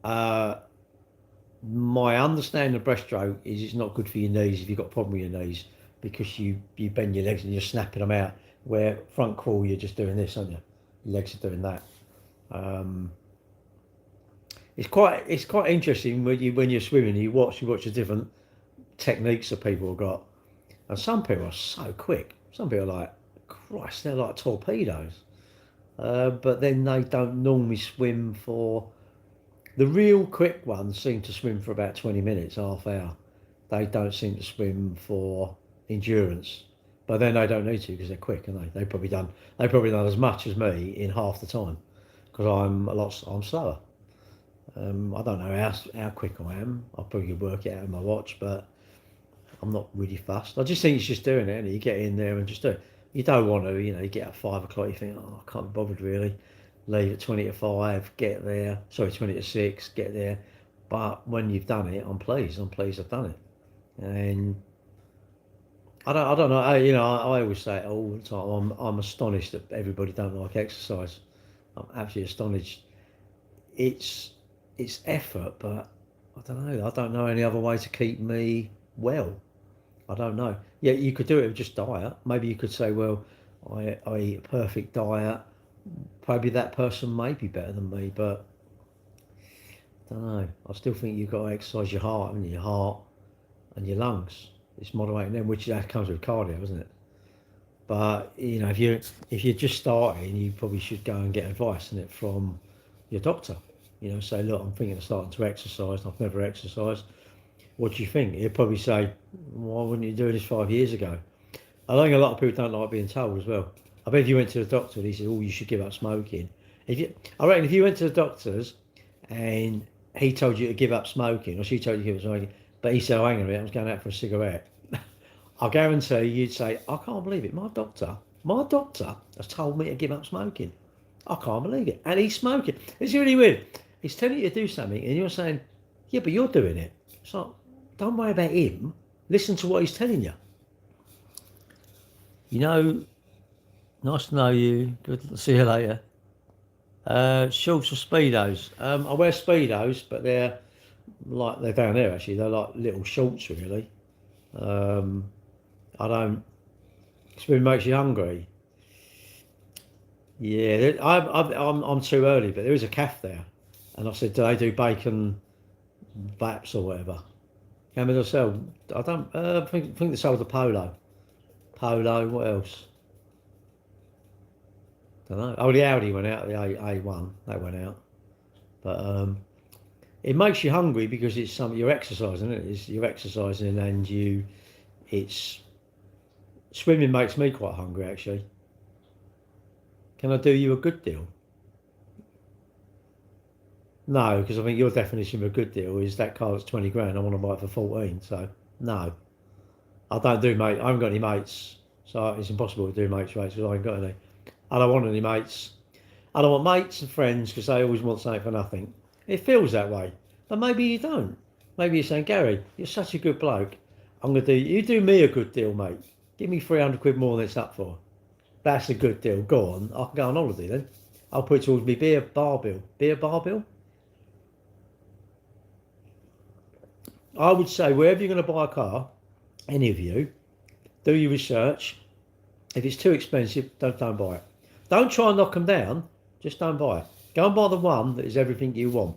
My understanding of breaststroke is it's not good for your knees if you've got a problem with your knees because you bend your legs and you're snapping them out. Where front crawl, you're just doing this, aren't you? Your legs are doing that. it's quite interesting when you're swimming. You watch the different techniques that people have got, and some people are so quick. Some people are like, Christ, they're like torpedoes. But then they don't normally swim for the real quick ones. Seem to swim for about 20 minutes, half hour. They don't seem to swim for endurance, but then they don't need to because they're quick, and they've probably done as much as me in half the time because I'm slower. I don't know how quick I am. I probably could work it out in my watch, but I'm not really fussed. I just think it's just doing it, and you get in there and just do it. You don't want to, you get at 5 o'clock, you think, oh, I can't be bothered really. Leave at 20 to 5, get there. Sorry, 20 to 6, get there. But when you've done it, I'm pleased. I'm pleased I've done it. And I don't know. I always say it all the time. I'm astonished that everybody don't like exercise. I'm absolutely astonished. It's effort, but I don't know. I don't know any other way to keep me well. I don't know. Yeah, you could do it with just diet. Maybe you could say, well, I eat a perfect diet. Maybe that person may be better than me, but I don't know. I still think you've got to exercise your heart and your lungs. It's moderating them, which that comes with cardio, isn't it? But if you're just starting, you probably should go and get advice in it from your doctor. Say, look, I'm thinking of starting to exercise. I've never exercised. What do you think? He'll probably say, why wouldn't you do this 5 years ago? I think a lot of people don't like being told as well. I bet if you went to the doctor and he said, oh, you should give up smoking. I reckon if you went to the doctors and he told you to give up smoking, or she told you to give up smoking, but he said, oh, hang on a minute, I was going out for a cigarette. I guarantee you'd say, I can't believe it. My doctor has told me to give up smoking. I can't believe it. And he's smoking. It's really weird. He's telling you to do something and you're saying, yeah, but you're doing it. It's like, don't worry about him. Listen to what he's telling you. Nice to know you. Good to see you later. Shorts or Speedos? I wear Speedos, but they're down there actually. They're like little shorts really. I don't. Spoon makes you hungry. Yeah, I'm too early, but there is a calf there, and I said, do they do bacon baps or whatever? How many do they sell? I don't. Think they sold the Polo. Polo. What else? Don't know. Oh, the Audi went out. The A1 that went out, but it makes you hungry because it's something you're exercising. Isn't it? You're exercising and it's swimming makes me quite hungry actually. Can I do you a good deal? No, because I think your definition of a good deal is that car that's 20 grand. I want to buy it for 14. So no, I don't do mate. I haven't got any mates, so it's impossible to do mates rates because I ain't got any. I don't want any mates. I don't want mates and friends because they always want something for nothing. It feels that way, but maybe you don't. Maybe you're saying, Gary, you're such a good bloke. You do me a good deal, mate. Give me 300 quid more than it's up for. That's a good deal. Go on. I can go on holiday then. I'll put it towards me beer bar bill. Beer bar bill? I would say wherever you're going to buy a car, any of you, do your research. If it's too expensive, don't buy it. Don't try and knock them down. Just don't buy it. Go and buy the one that is everything you want.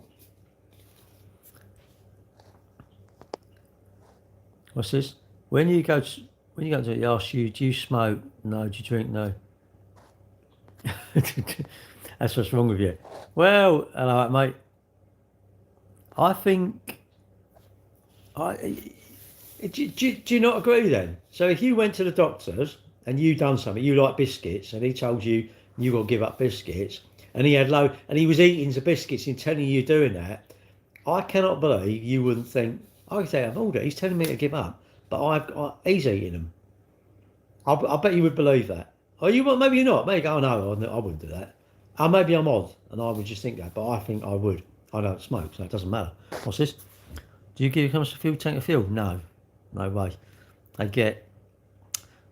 What's this? When you go to it, ask you, do you smoke? No. Do you drink? No. That's what's wrong with you. Well, hello, mate. I think. Do you not agree then? So if you went to the doctors and you done something, you like biscuits, and he told you you got to give up biscuits, and he was eating the biscuits and telling you doing that, I cannot believe you wouldn't think, I say, I've ordered. He's telling me to give up, but he's eating them. I bet you would believe that. Oh, maybe you're not. Maybe you go, oh, no, I wouldn't do that. Maybe I'm odd, and I would just think that, but I think I would. I don't smoke, so it doesn't matter. What's this? Do you give your customers a fuel tank of fuel? No way.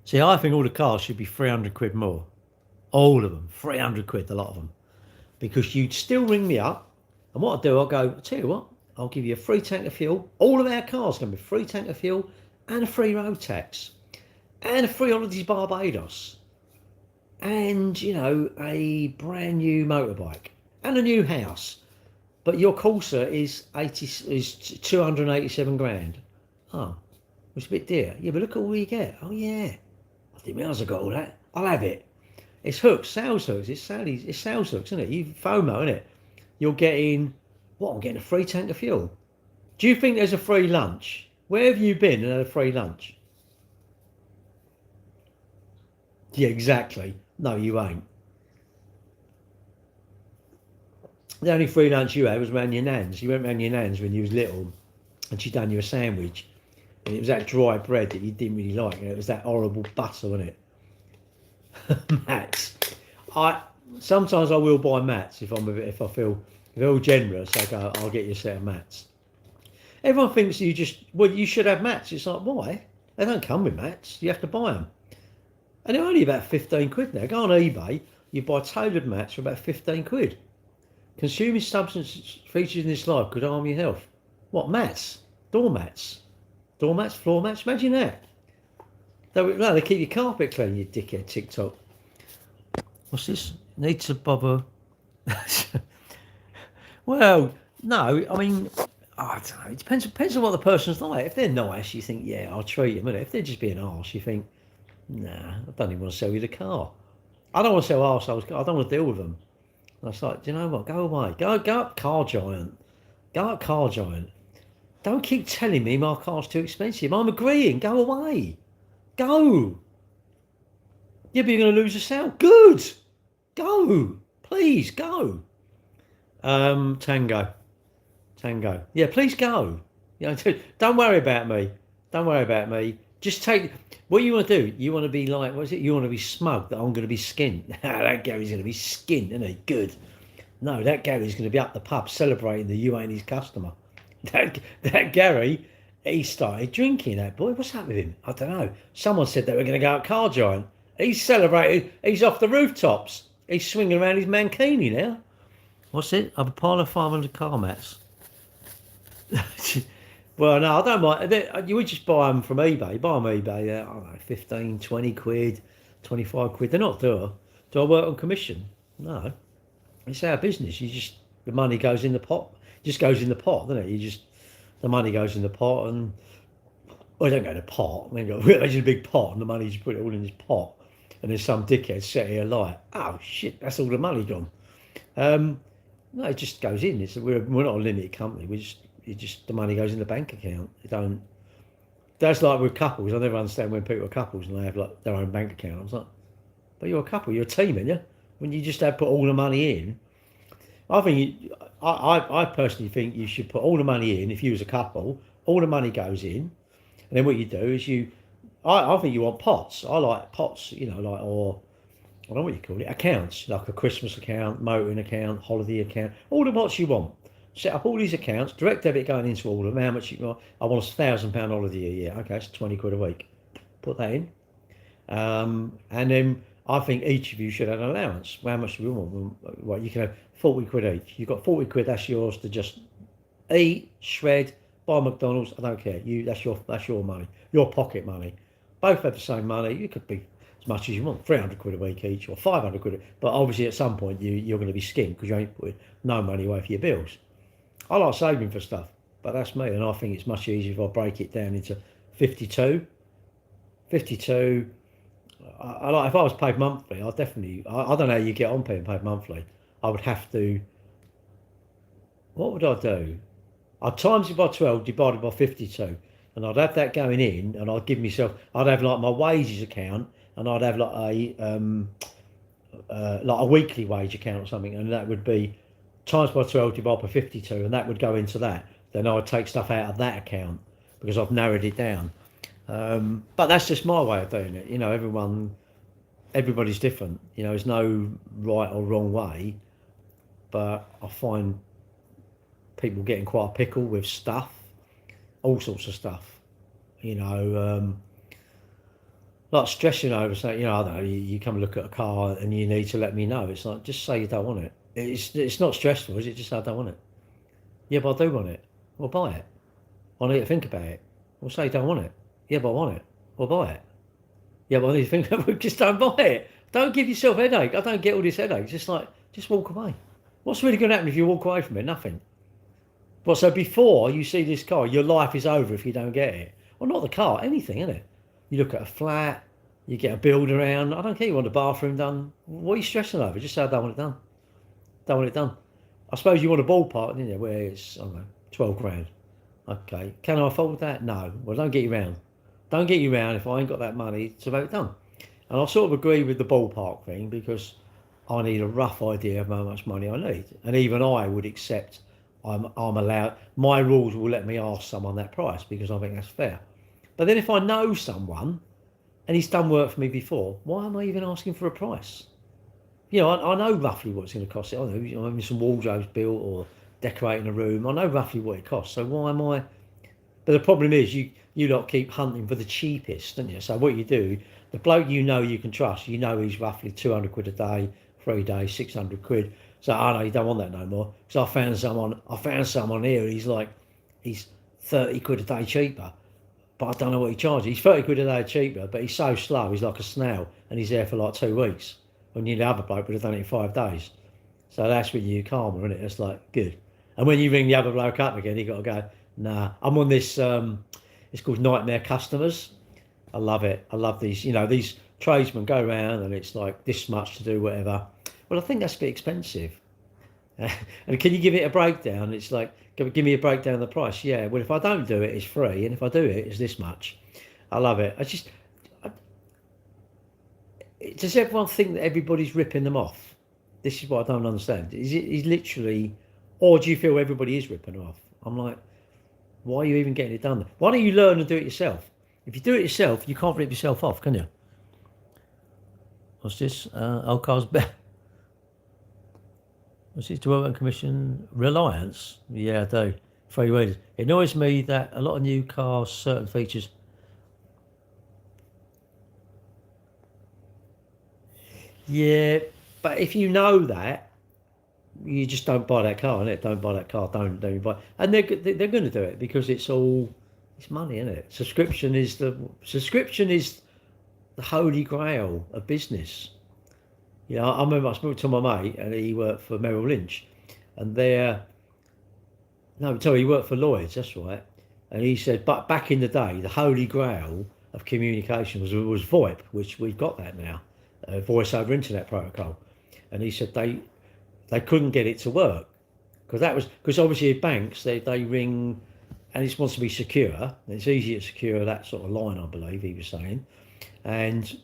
See, I think all the cars should be 300 quid more. All of them, 300 quid, a lot of them. Because you'd still ring me up, and what I'll do, I'll tell you what, I'll give you a free tank of fuel. All of our cars are going to be free tank of fuel, and a free road tax, and a free holidays Barbados, and, a brand new motorbike, and a new house. But your Corsa is 287 grand. Oh, it's a bit dear. Yeah, but look at all you get. Oh yeah, I didn't realise I got all that. I'll have it. It's hooks, sales hooks. It's sales hooks, isn't it? You FOMO, isn't it? You're getting what? I'm getting a free tank of fuel. Do you think there's a free lunch? Where have you been and had a free lunch? Yeah, exactly. No, you ain't. The only free lunch you had was around your nan's. You went round your nan's when you was little, and she done you a sandwich, and it was that dry bread that you didn't really like, and it was that horrible butter, wasn't it? Mats. Sometimes I will buy mats if I feel generous. I go, I'll get you a set of mats. Everyone thinks you should have mats. It's like, why? They don't come with mats. You have to buy them, and they're only about 15 quid now. Go on eBay, you buy tailored mats for about 15 quid. Consuming substances featured in this life could harm your health. What, mats? Doormats? Floor mats? Imagine that. They keep your carpet clean, you dickhead TikTok. What's this? Need to bother. Well, no, I mean, I don't know. It depends on what the person's like. If they're nice, you think, yeah, I'll treat them. If they're just being arse, you think, nah, I don't even want to sell you the car. I don't want to sell arseholes. I don't want to deal with them. And I was like, do you know what? Go away. Go up Car Giant. Go up Car Giant. Don't keep telling me my car's too expensive. I'm agreeing. Go away. Go. Yeah, but you're going to lose a sale. Good. Go. Please, go. Tango. Yeah, please go. You know, don't worry about me. Don't worry about me. Just take... What you want to do, you want to be like, what is it? You want to be smug that I'm going to be skinned. That Gary's going to be skinned, isn't he? Good. No, that Gary's going to be up the pub celebrating that you ain't his customer. That Gary, he started drinking, that boy. What's up with him? I don't know. Someone said they were going to go out Car Giant. He's celebrating. He's off the rooftops. He's swinging around his mankini now. What's it? A pile of 500 car mats. Well, no, I don't mind. You would just buy them from eBay. Buy them eBay, I don't know, 15, 20 quid, 25 quid. They're not dear. Do I work on commission? No. It's our business. The money goes in the pot. Just goes in the pot, doesn't it? The money goes in the pot and, well, it don't go in the pot. I mean, there's a big pot and the money, just put it all in this pot. And there's some dickhead set here like, oh shit, that's all the money gone. No, it just goes in. We're not a limited company. The money goes in the bank account. That's like with couples. I never understand when people are couples and they have like their own bank account. I was like, but you're a couple, you're a team, aren't you? When you just have put all the money in. I personally think you should put all the money in. If you was a couple, all the money goes in, and then what you do is I think you want pots. I like pots, or I don't know what you call it, accounts, like a Christmas account, motoring account, holiday account, all the pots you want. Set up all these accounts, direct debit going into all of them. How much you want? I want a £1,000 holiday a year. Okay, it's 20 quid a week. Put that in. And then I think each of you should have an allowance. How much do we want? Well, you can have 40 quid each. You've got 40 quid, that's yours to just eat, shred, buy McDonald's. I don't care. That's your money, your pocket money. Both have the same money. You could be as much as you want, 300 quid a week each or 500 quid. But obviously at some point you're going to be skinned because you ain't putting no money away for your bills. I like saving for stuff, but that's me, and I think it's much easier if I break it down into 52. I like, if I was paid monthly, I don't know how you get on being paid monthly. I would have to, what would I do? I'd times it by 12 divided by 52, and I'd have that going in, and I'd have like my wages account, and I'd have like a weekly wage account or something, and that would be times by 12 divided by 52, and that would go into that. Then I would take stuff out of that account because I've narrowed it down. But that's just my way of doing it. Everybody's different. There's no right or wrong way, but I find people getting quite a pickle with stuff, all sorts of stuff. Like stressing over saying, I don't know, you come look at a car and you need to let me know. It's like, just say you don't want it. It's not stressful, is it? Just say I don't want it. Yeah, but I do want it. Well, buy it. I need to think about it. Well, say you don't want it. Yeah, but I want it. Well, buy it. Yeah, but I need to think about it. Just don't buy it. Don't give yourself a headache. I don't get all this headache. Just walk away. What's really going to happen if you walk away from it? Nothing. Well, so before you see this car, your life is over if you don't get it. Well, not the car, anything, isn't it? You look at a flat, you get a build around. I don't care, you want the bathroom done. What are you stressing over? Just say I don't want it done. Don't want it done. I suppose you want a ballpark, didn't you? Where it's, I don't know, 12 grand. Okay. Can I afford that? No. Well, don't get you round. Don't get you round if I ain't got that money to have it done. And I sort of agree with the ballpark thing because I need a rough idea of how much money I need. And even I would accept I'm allowed, my rules will let me ask someone that price because I think that's fair. But then if I know someone and he's done work for me before, why am I even asking for a price? You know, I know roughly what it's going to cost. I know, maybe some wardrobes built or decorating a room. I know roughly what it costs. So why am I? But the problem is you lot keep hunting for the cheapest, don't you? So what you do, the bloke you know you can trust, you know he's roughly 200 quid a day, 3 days, 600 quid. So I know you don't want that no more. So I found someone here. He's 30 quid a day cheaper, but I don't know what he charges. He's 30 quid a day cheaper, but he's so slow. He's like a snail, and he's there for like 2 weeks. When the other bloke would have done it in 5 days. So that's when you're calmer, isn't it? It's like good. And when you ring the other bloke up again, you got to go. Nah, I'm on this. It's called Nightmare Customers. I love it. I love these. You know, these tradesmen go around and it's like this much to do whatever. Well, I think that's a bit expensive. And can you give it a breakdown? It's like, give me a breakdown of the price. Yeah. Well, if I don't do it, it's free, and if I do it, it's this much. I love it. Does everyone think that everybody's ripping them off? This is what I don't understand. Is literally, or do you feel everybody is ripping them off? I'm like, why are you even getting it done? Why don't you learn and do it yourself? If you do it yourself, you can't rip yourself off, can you? What's this? Old cars better. What's this? Development Commission Reliance? Yeah, I do. Free wheelers. It annoys me that a lot of new cars, certain features. Yeah, but if you know that, you just don't buy that car, innit? Don't buy that car. Don't buy. And they're going to do it because it's money, isn't it? Subscription is the holy grail of business. You know, I remember I spoke to my mate and he worked for Merrill Lynch, and he worked for Lloyd's. That's right. And he said, but back in the day, the holy grail of communication was VoIP, which we've got that now, voice over internet protocol. And he said they couldn't get it to work because obviously banks they ring and it's supposed to be secure. It's easy to secure that sort of line, I believe he was saying, and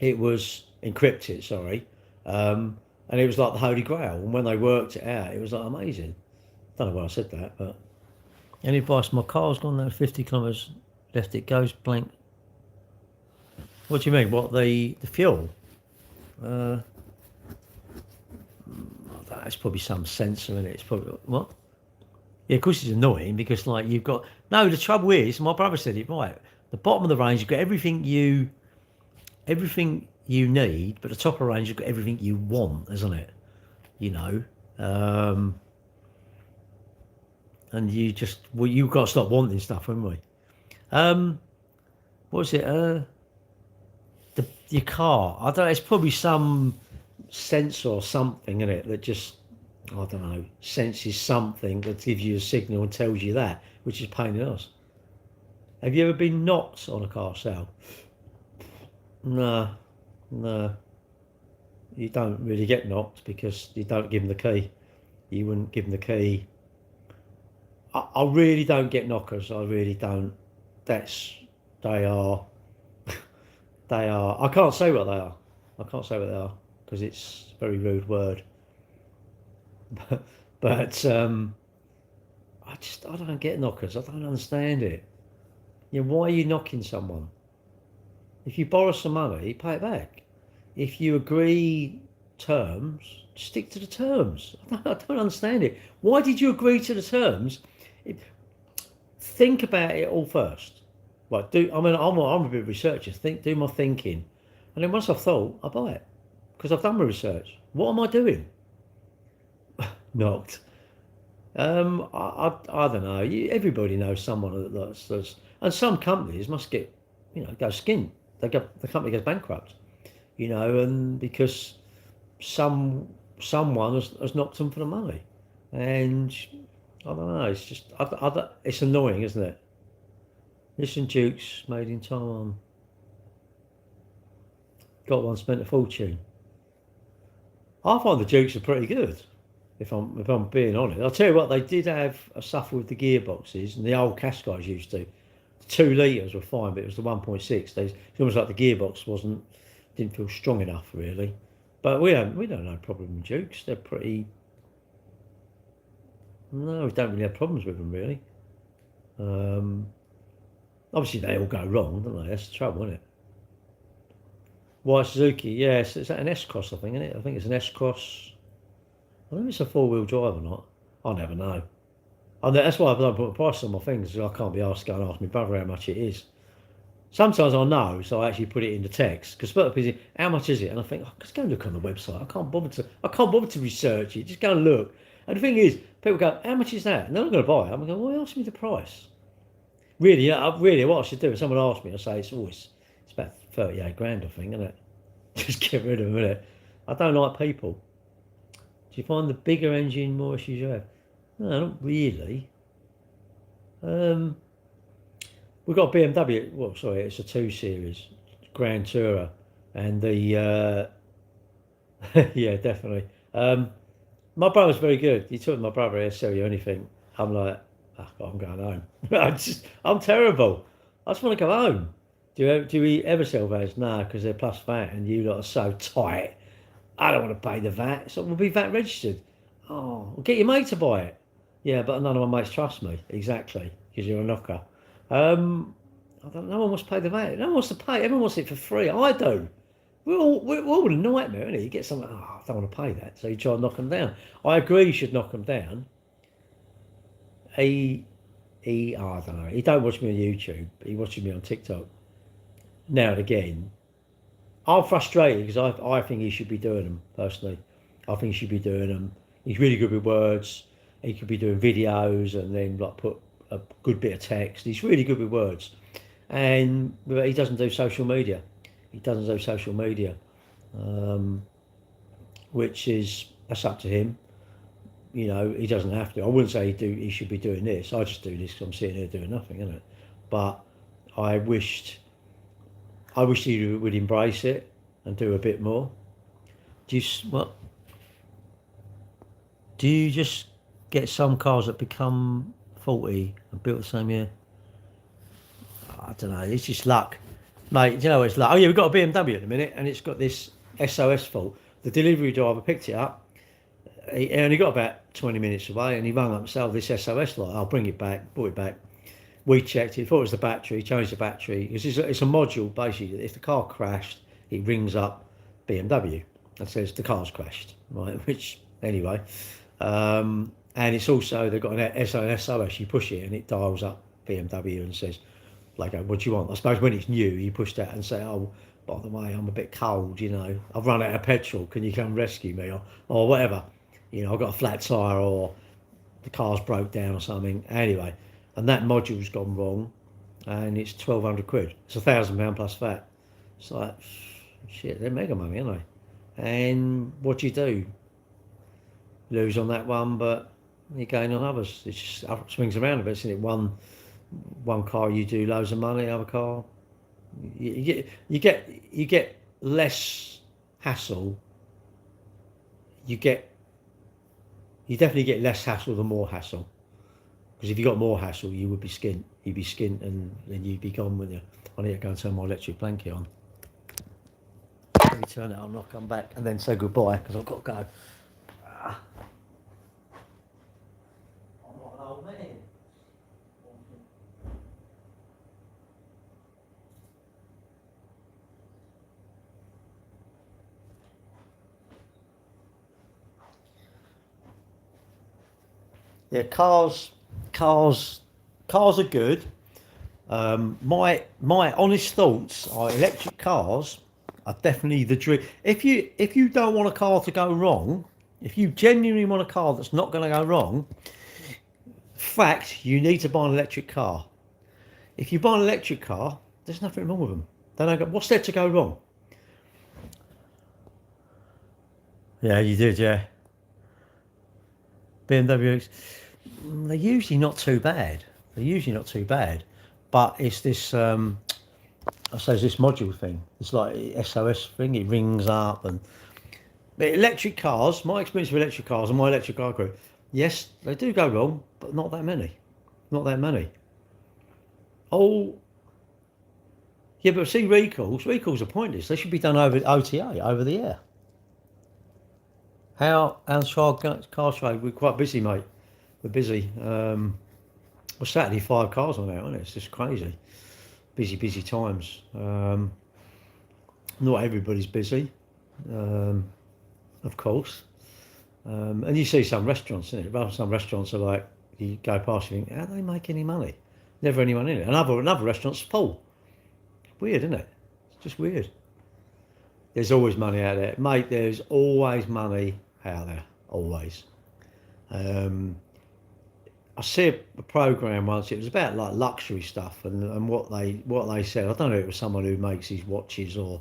it was encrypted. Sorry, and it was like the holy grail. And when they worked it out, it was like amazing. Don't know why I said that, but any advice? My car's gone there 50 kilometres left. It goes blank. What do you mean? What the fuel? That's probably some sensor in it. It's probably what? Yeah, of course it's annoying because like you've got no. The trouble is, my brother said it right. The bottom of the range, you've got everything you need, but the top of the range, you've got everything you want, isn't it? You know, and you've got to stop wanting stuff, haven't we? What was it? Your car. I don't know. It's probably some sense or something in it that just I don't know senses something that gives you a signal and tells you that, which is pain in the ass. Have you ever been knocked on a car sale? No, you don't really get knocked because you don't give them the key. You wouldn't give them the key. I really don't get knockers. I really don't. They are. I can't say what they are. Because it's a very rude word. but I don't get knockers. I don't understand it. You know, why are you knocking someone? If you borrow some money, pay it back. If you agree terms, stick to the terms. I don't understand it. Why did you agree to the terms? Think about it all first. Right, I'm a bit of a researcher. Do my thinking, and then once I've thought, I buy it because I've done my research. What am I doing? Knocked. I don't know. Everybody knows someone that's and some companies must get, go skint. The company goes bankrupt, and because someone has knocked them for the money, and I don't know. It's just, it's annoying, isn't it? Listen, Dukes made in Taiwan. Got one, spent a fortune. I find the Dukes are pretty good. If I'm being honest, I'll tell you what, they did have a suffer with the gearboxes, and the old Qashqais used to. The 2 litres were fine, but it was the 1.6. It's almost like the gearbox didn't feel strong enough really. But we don't have no problem with Dukes. They're pretty. No, we don't really have problems with them really. Obviously they all go wrong, don't they? That's the trouble, isn't it? White Suzuki, yes, is that an S Cross? I think, isn't it? I think it's an S Cross. I don't know if it's a 4-wheel drive or not. I never know. That's why I don't put a price on my things. I can't be asked to go and ask my brother how much it is. Sometimes I know, so I actually put it in the text. Because people say, how much is it? And I think, oh, just go and look on the website. I can't bother to research it. Just go and look. And the thing is, people go, how much is that? And they're not going to buy it. I'm going, well, ask me the price. Really, what I should do, if someone asks me, I say it's about 38 grand, I think, isn't it? Just get rid of them, innit? I don't like people. Do you find the bigger engine more issues you have? No, not really. We've got a BMW. Well, sorry, it's a 2 Series Grand Tourer, and the yeah, definitely. My brother's very good. He told my brother, "He'll sell you anything." I'm like, oh, I'm going home. I'm terrible. I just want to go home. Do we ever sell vans? No, because they're plus VAT, and you lot are so tight. I don't want to pay the VAT, so we'll be VAT registered. Oh, well, get your mate to buy it. Yeah, but none of my mates trust me. Exactly, because you're a knocker. I don't. No one wants to pay the VAT. No one wants to pay. Everyone wants it for free. I do. We're all a nightmare, isn't it? You get something. Oh, I don't want to pay that, so you try and knock them down. I agree. You should knock them down. I don't know. He don't watch me on YouTube. He watches me on TikTok now and again. I'm frustrated because I think he should be doing them personally. I think he should be doing them. He's really good with words. He could be doing videos and then like put a good bit of text. He's really good with words, and he doesn't do social media. He doesn't do social media, which is that's up to him. You know, he doesn't have to. I wouldn't say he should be doing this. I just do this because I'm sitting here doing nothing, isn't it? But I wished he would embrace it and do a bit more. Do you just get some cars that become faulty and built the same year? I don't know. It's just luck, mate. Do you know it's luck? Oh yeah, we've got a BMW at the minute, and it's got this SOS fault. The delivery driver picked it up. He only got about 20 minutes away, and he rang up and said, "This SOS light, I'll bring it back." Brought it back. We checked it. Thought it was the battery. Changed the battery. It's a module basically. If the car crashed, it rings up BMW and says the car's crashed. Right. Which anyway, and it's also they've got an SOS. You push it and it dials up BMW and says, like, "What do you want?" I suppose when it's new, you push that and say, "Oh, by the way, I'm a bit cold. You know, I've run out of petrol. Can you come rescue me or whatever?" You know, I've got a flat tyre or the car's broke down or something. Anyway, and that module's gone wrong, and it's 1,200 quid. It's £1,000 plus VAT. It's like, shit, they're mega money, aren't they? And what do you do? Lose on that one, but you gain on others. It just swings around a bit, isn't it? One car you do loads of money, other car you get less hassle. You definitely get less hassle than more hassle. Because if you got more hassle, you would be skint. You'd be skint and then you'd be gone, wouldn't you? I need to go and turn my electric blanket on. Let me turn it on, I'll come back and then say goodbye because I've got to go. I'm not an old man. Yeah, cars are good. My honest thoughts are electric cars are definitely the dream. If you don't want a car to go wrong, if you genuinely want a car that's not going to go wrong, fact, you need to buy an electric car. If you buy an electric car, there's nothing wrong with them. They don't go, what's there to go wrong? Yeah, you did, yeah. BMW. They're usually not too bad. They're usually not too bad, but it's this. I suppose this module thing. It's like SOS thing. It rings up and but electric cars. My experience with electric cars and my electric car crew. Yes, they do go wrong, but not that many. Not that many. Oh, yeah, but see, recalls. Recalls are pointless. They should be done over OTA, over the air. How's car trade? We're quite busy, mate. We're busy. Well, Saturday 5 cars on out, isn't it? It's just crazy. Busy times. Not everybody's busy, of course. And you see some restaurants, isn't it? Some restaurants are like, you go past, you think, how do they make any money? Never anyone in it. Another restaurant's full. Weird, isn't it? It's just weird. There's always money out there. Mate, there's always money out there. Always. I see a program once. It was about like luxury stuff and what they said. I don't know if it was someone who makes these watches or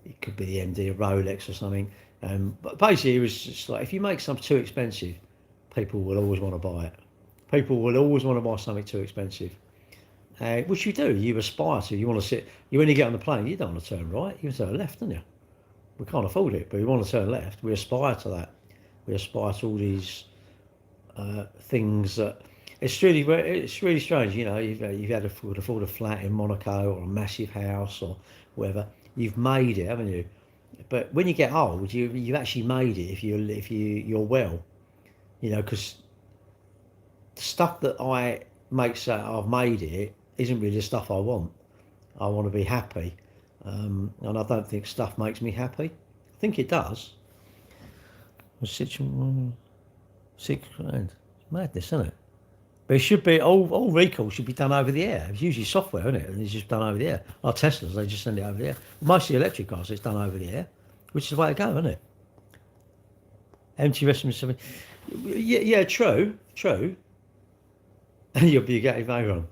it could be the MD of Rolex or something. But basically, it was just like if you make something too expensive, people will always want to buy it. People will always want to buy something too expensive, which you do. You aspire to. You want to sit. You when you get on the plane, you don't want to turn right. You turn left, don't you? We can't afford it, but we want to turn left. We aspire to that. We aspire to all these things that it's really strange. You know, you've had to afford a flat in Monaco or a massive house or whatever. You've made it, haven't you? But when you get old, you've actually made it you're well. You know, because the stuff that I makes that I've made it isn't really the stuff I want. I want to be happy, and I don't think stuff makes me happy. I think it does. £6 grand. It's madness, isn't it? But it should be all recalls should be done over the air. It's usually software, isn't it? And it's just done over the air. Our Teslas, they just send it over the air. Most of the electric cars, it's done over the air, which is the way to go, isn't it? Empty restroom. Yeah, true. And you'll be getting over on.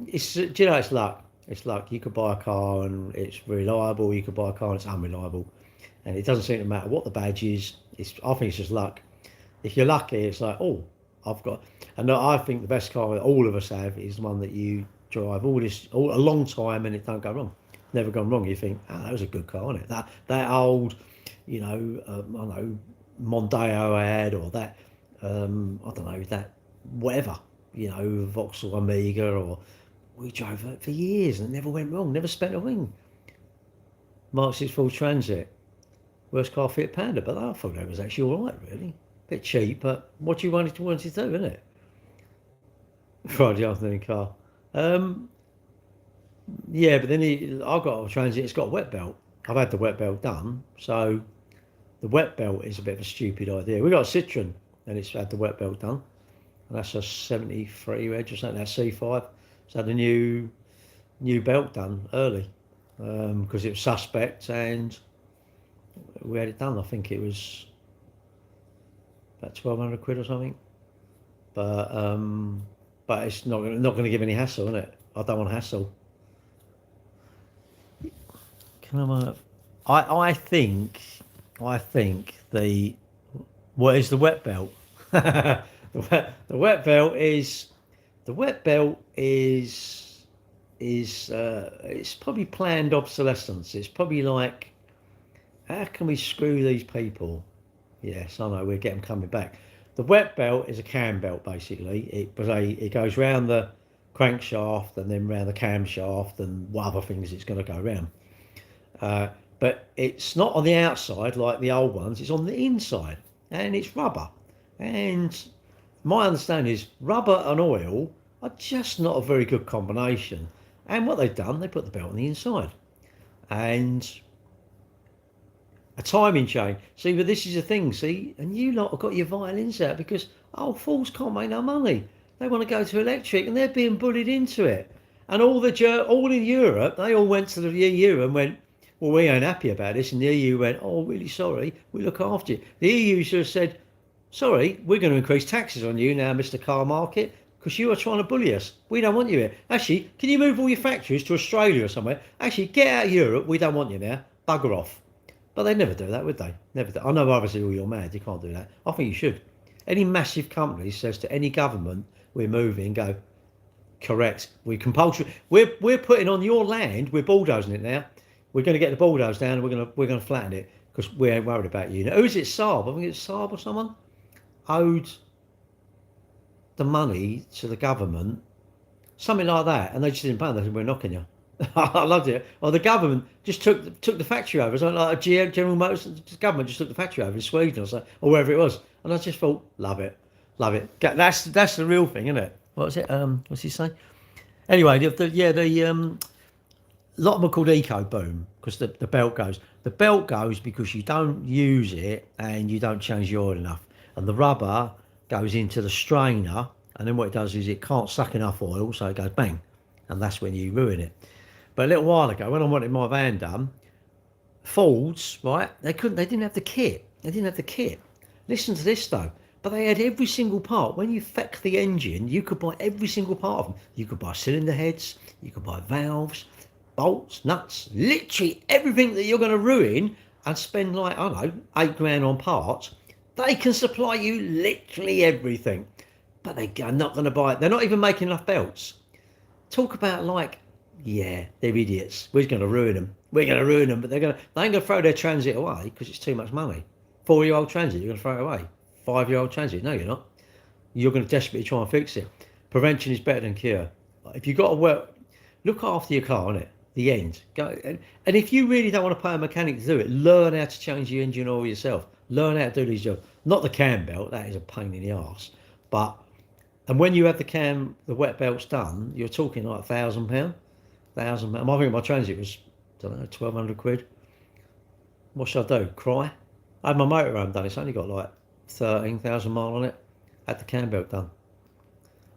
It's it's luck. It's luck. You could buy a car and it's reliable. You could buy a car and it's unreliable, and it doesn't seem to matter what the badge is. I think it's just luck. If you're lucky, it's like, oh, I've got. And I think the best car that all of us have is the one that you drive a long time and it don't go wrong. Never gone wrong. You think, oh, that was a good car, isn't it? That old, I don't know, Mondeo I had, or that, I don't know, that whatever, Vauxhall Omega, or we drove it for years and it never went wrong. Never spent a wing. Mark 6 Ford Transit, worst car Fiat Panda, but I thought that was actually all right, really. Bit cheap, but what do you want it to do, isn't it? Friday afternoon car. Yeah, but then I've got a Transit, it's got a wet belt. I've had the wet belt done, so the wet belt is a bit of a stupid idea. We got a Citroen and it's had the wet belt done, and that's a 73 reg or something, that's C5. It's had a new belt done early because it was suspect, and we had it done. I think it was about 1,200 quid or something, but it's not going to give any hassle, is it? I don't want hassle. I think what is the wet belt? the wet belt is it's probably planned obsolescence. It's probably like, how can we screw these people? Yes, I know, we'll get them coming back. The wet belt is a cam belt, basically. It goes round the crankshaft and then round the camshaft and what other things it's going to go round. But it's not on the outside like the old ones, it's on the inside, and it's rubber. And my understanding is rubber and oil are just not a very good combination. And what they've done, they put the belt on the inside. And a timing chain. See, but this is the thing, see? And you lot have got your violins out because, fools can't make no money. They want to go to electric and they're being bullied into it. And all in Europe, they all went to the EU and went, well, we ain't happy about this. And the EU went, oh, really sorry, we look after you. The EU should have said, sorry, we're going to increase taxes on you now, Mr. Car Market, because you are trying to bully us. We don't want you here. Actually, can you move all your factories to Australia or somewhere? Actually, get out of Europe. We don't want you now. Bugger off. But they never do that, would they? Never do. I know obviously, you're mad. You can't do that. I think you should. Any massive company says to any government, we're moving, go, correct, we compulsory, we're putting on your land, we're bulldozing it now. We're going to get the bulldoze down and we're going to flatten it because we ain't worried about you. Now, who is it? Saab? I think it's Saab or someone owed the money to the government, something like that, and they just didn't pay them. They said, we're knocking you. I loved it. Well, the government just took the factory over. Something like General Motors, the government just took the factory over in Sweden or wherever it was. And I just thought, love it. That's the real thing, isn't it? What was it? What's he saying? Anyway, a lot of them are called Eco Boom because the belt goes. The belt goes because you don't use it and you don't change the oil enough. And the rubber goes into the strainer, and then what it does is it can't suck enough oil, so it goes bang. And that's when you ruin it. But a little while ago, when I wanted my van done, Fords, right, they didn't have the kit. Listen to this though. But they had every single part. When you feck the engine, you could buy every single part of them. You could buy cylinder heads, you could buy valves, bolts, nuts, literally everything that you're going to ruin and spend like, I don't know, £8 on parts. They can supply you literally everything. But they're not going to buy it. They're not even making enough belts. Talk about like, yeah, they're idiots. We're going to ruin them. But they ain't going to throw their Transit away because it's too much money. 4-year-old Transit, you're going to throw it away. 5-year-old Transit, no, you're not. You're going to desperately try and fix it. Prevention is better than cure. If you've got to look after your car, innit? The end. Go and if you really don't want to pay a mechanic to do it, learn how to change the engine oil yourself. Learn how to do these jobs. Not the cam belt, that is a pain in the arse. And when you have the wet belts done, you're talking like £1,000. £1,000. I think my Transit was, I don't know, 1,200 quid. What should I do? Cry? I had my motorhome done. It's only got like 13,000 miles on it. Had the cam belt done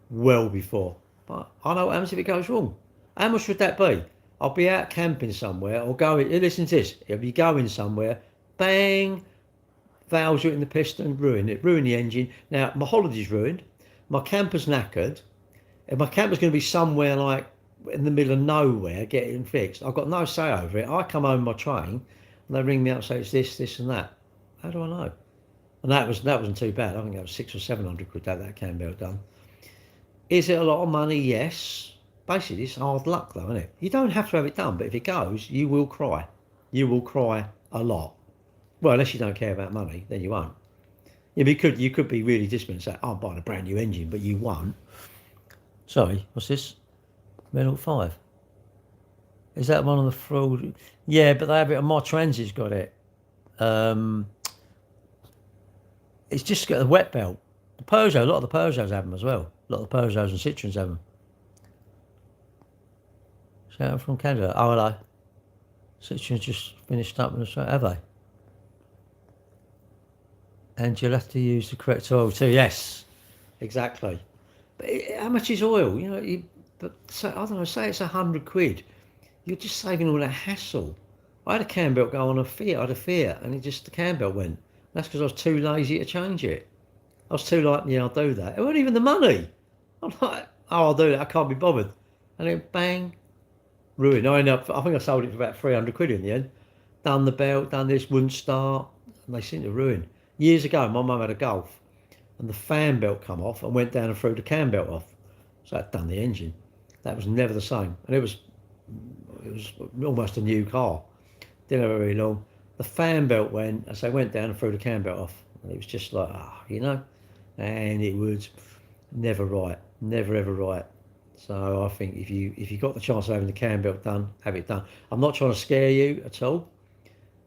well before. But I know what happens if it goes wrong. How much would that be? I'll be out camping somewhere or going. Listen to this. I'll be going somewhere. Bang. Valves are in the piston. Ruin the engine. Now my holiday's ruined. My camper's knackered. And my camper's going to be somewhere like in the middle of nowhere getting fixed. I've got no say over it. I come home my train and they ring me up and say it's this and that. How do I know? And that wasn't too bad. I think that was 600 or 700 quid to have that cam belt done. Is it a lot of money? Yes. Basically, it's hard luck though, isn't it? You don't have to have it done, but if it goes, you will cry. You will cry a lot. Well, unless you don't care about money, then you won't. Yeah, you could be really distant and say, I'm buying a brand new engine, but you won't. Sorry, what's this? Renault 5. Is that one on the fraud? Yeah, but they have it on my Transit's got it. It's just got a wet belt. The Peugeot, a lot of the Peugeots have them as well. A lot of the Peugeots and Citroens have them. Shout out from Canada. Oh, hello. Citroen's just finished up in Australia, have they? And you'll have to use the correct oil too. Yes, exactly. But how much is oil? You know, I don't know, say it's 100 quid. You're just saving all that hassle. I had a cam belt go on a Fiat. I had a Fiat, and the cam belt went. That's because I was too lazy to change it. I was too like, yeah, I'll do that. It wasn't even the money. I'm like, oh, I'll do that. I can't be bothered. And then bang, ruined. I think I sold it for about 300 quid in the end. Done the belt, done this, wouldn't start, and they seemed to ruin. Years ago, my mum had a Golf, and the fan belt come off and went down and threw the cam belt off. So that done the engine. That was never the same, and it was almost a new car. Didn't have it very long. The fan belt went, as they went down and threw the cam belt off, and it was just like, and it was never right, never ever right. So I think if you got the chance of having the cam belt done, have it done. I'm not trying to scare you at all.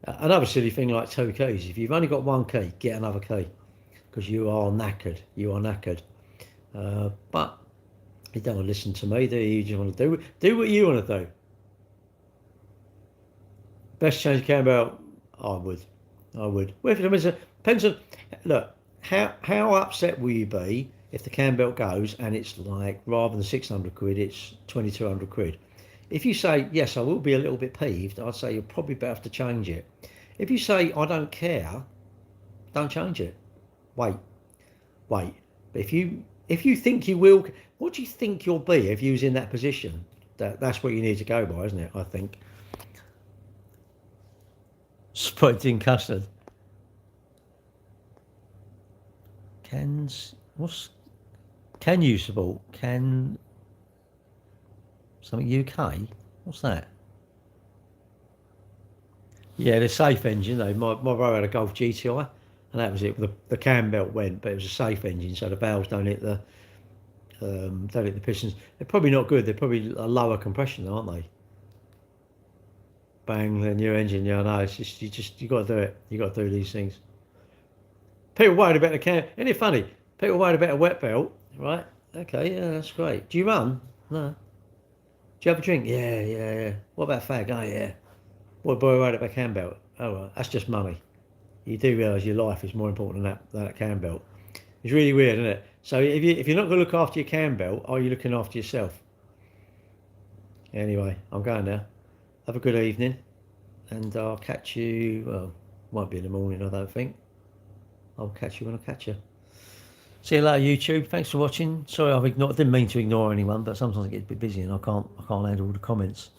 Another silly thing like 2 keys. If you've only got 1 key, get another key because you are knackered. But you don't want to listen to me, do you? You just want to do what you want to do. Best change cam belt. I would. Well, if it depends on. Look, how upset will you be if the cam belt goes and it's like rather than 600 quid, it's 2,200 quid? If you say, yes, I will be a little bit peeved, I'd say you're probably better to change it. If you say, I don't care, don't change it. Wait. But if you think you will, what do you think you'll be if you was in that position? That's what you need to go by, isn't it, I think? Spotted in custard. Can you support? Can something UK? What's that? Yeah, the safe engine. Though my brother had a Golf GTI, and that was it. The cam belt went, but it was a safe engine, so the valves don't hit the pistons. They're probably not good. They're probably a lower compression, aren't they? Bang, the new engine. Yeah, I know. It's just you got to do it. You got to do these things. People worried about the cam. Isn't it funny? People worried about a wet belt, right? Okay, yeah, that's great. Do you run? No. Do you have a drink? Yeah, yeah, yeah. What about fag? Oh, yeah. What boy worried about cam belt? Oh, well, that's just money. You do realise your life is more important than that cam belt. It's really weird, isn't it? So if you're not going to look after your cam belt, are you looking after yourself? Anyway, I'm going now. Have a good evening, and I'll catch you. Well, won't be in the morning, I don't think. I'll catch you when I catch you. See you later, YouTube. Thanks for watching. Sorry, I didn't mean to ignore anyone, but sometimes I get a bit busy and I can't handle all the comments.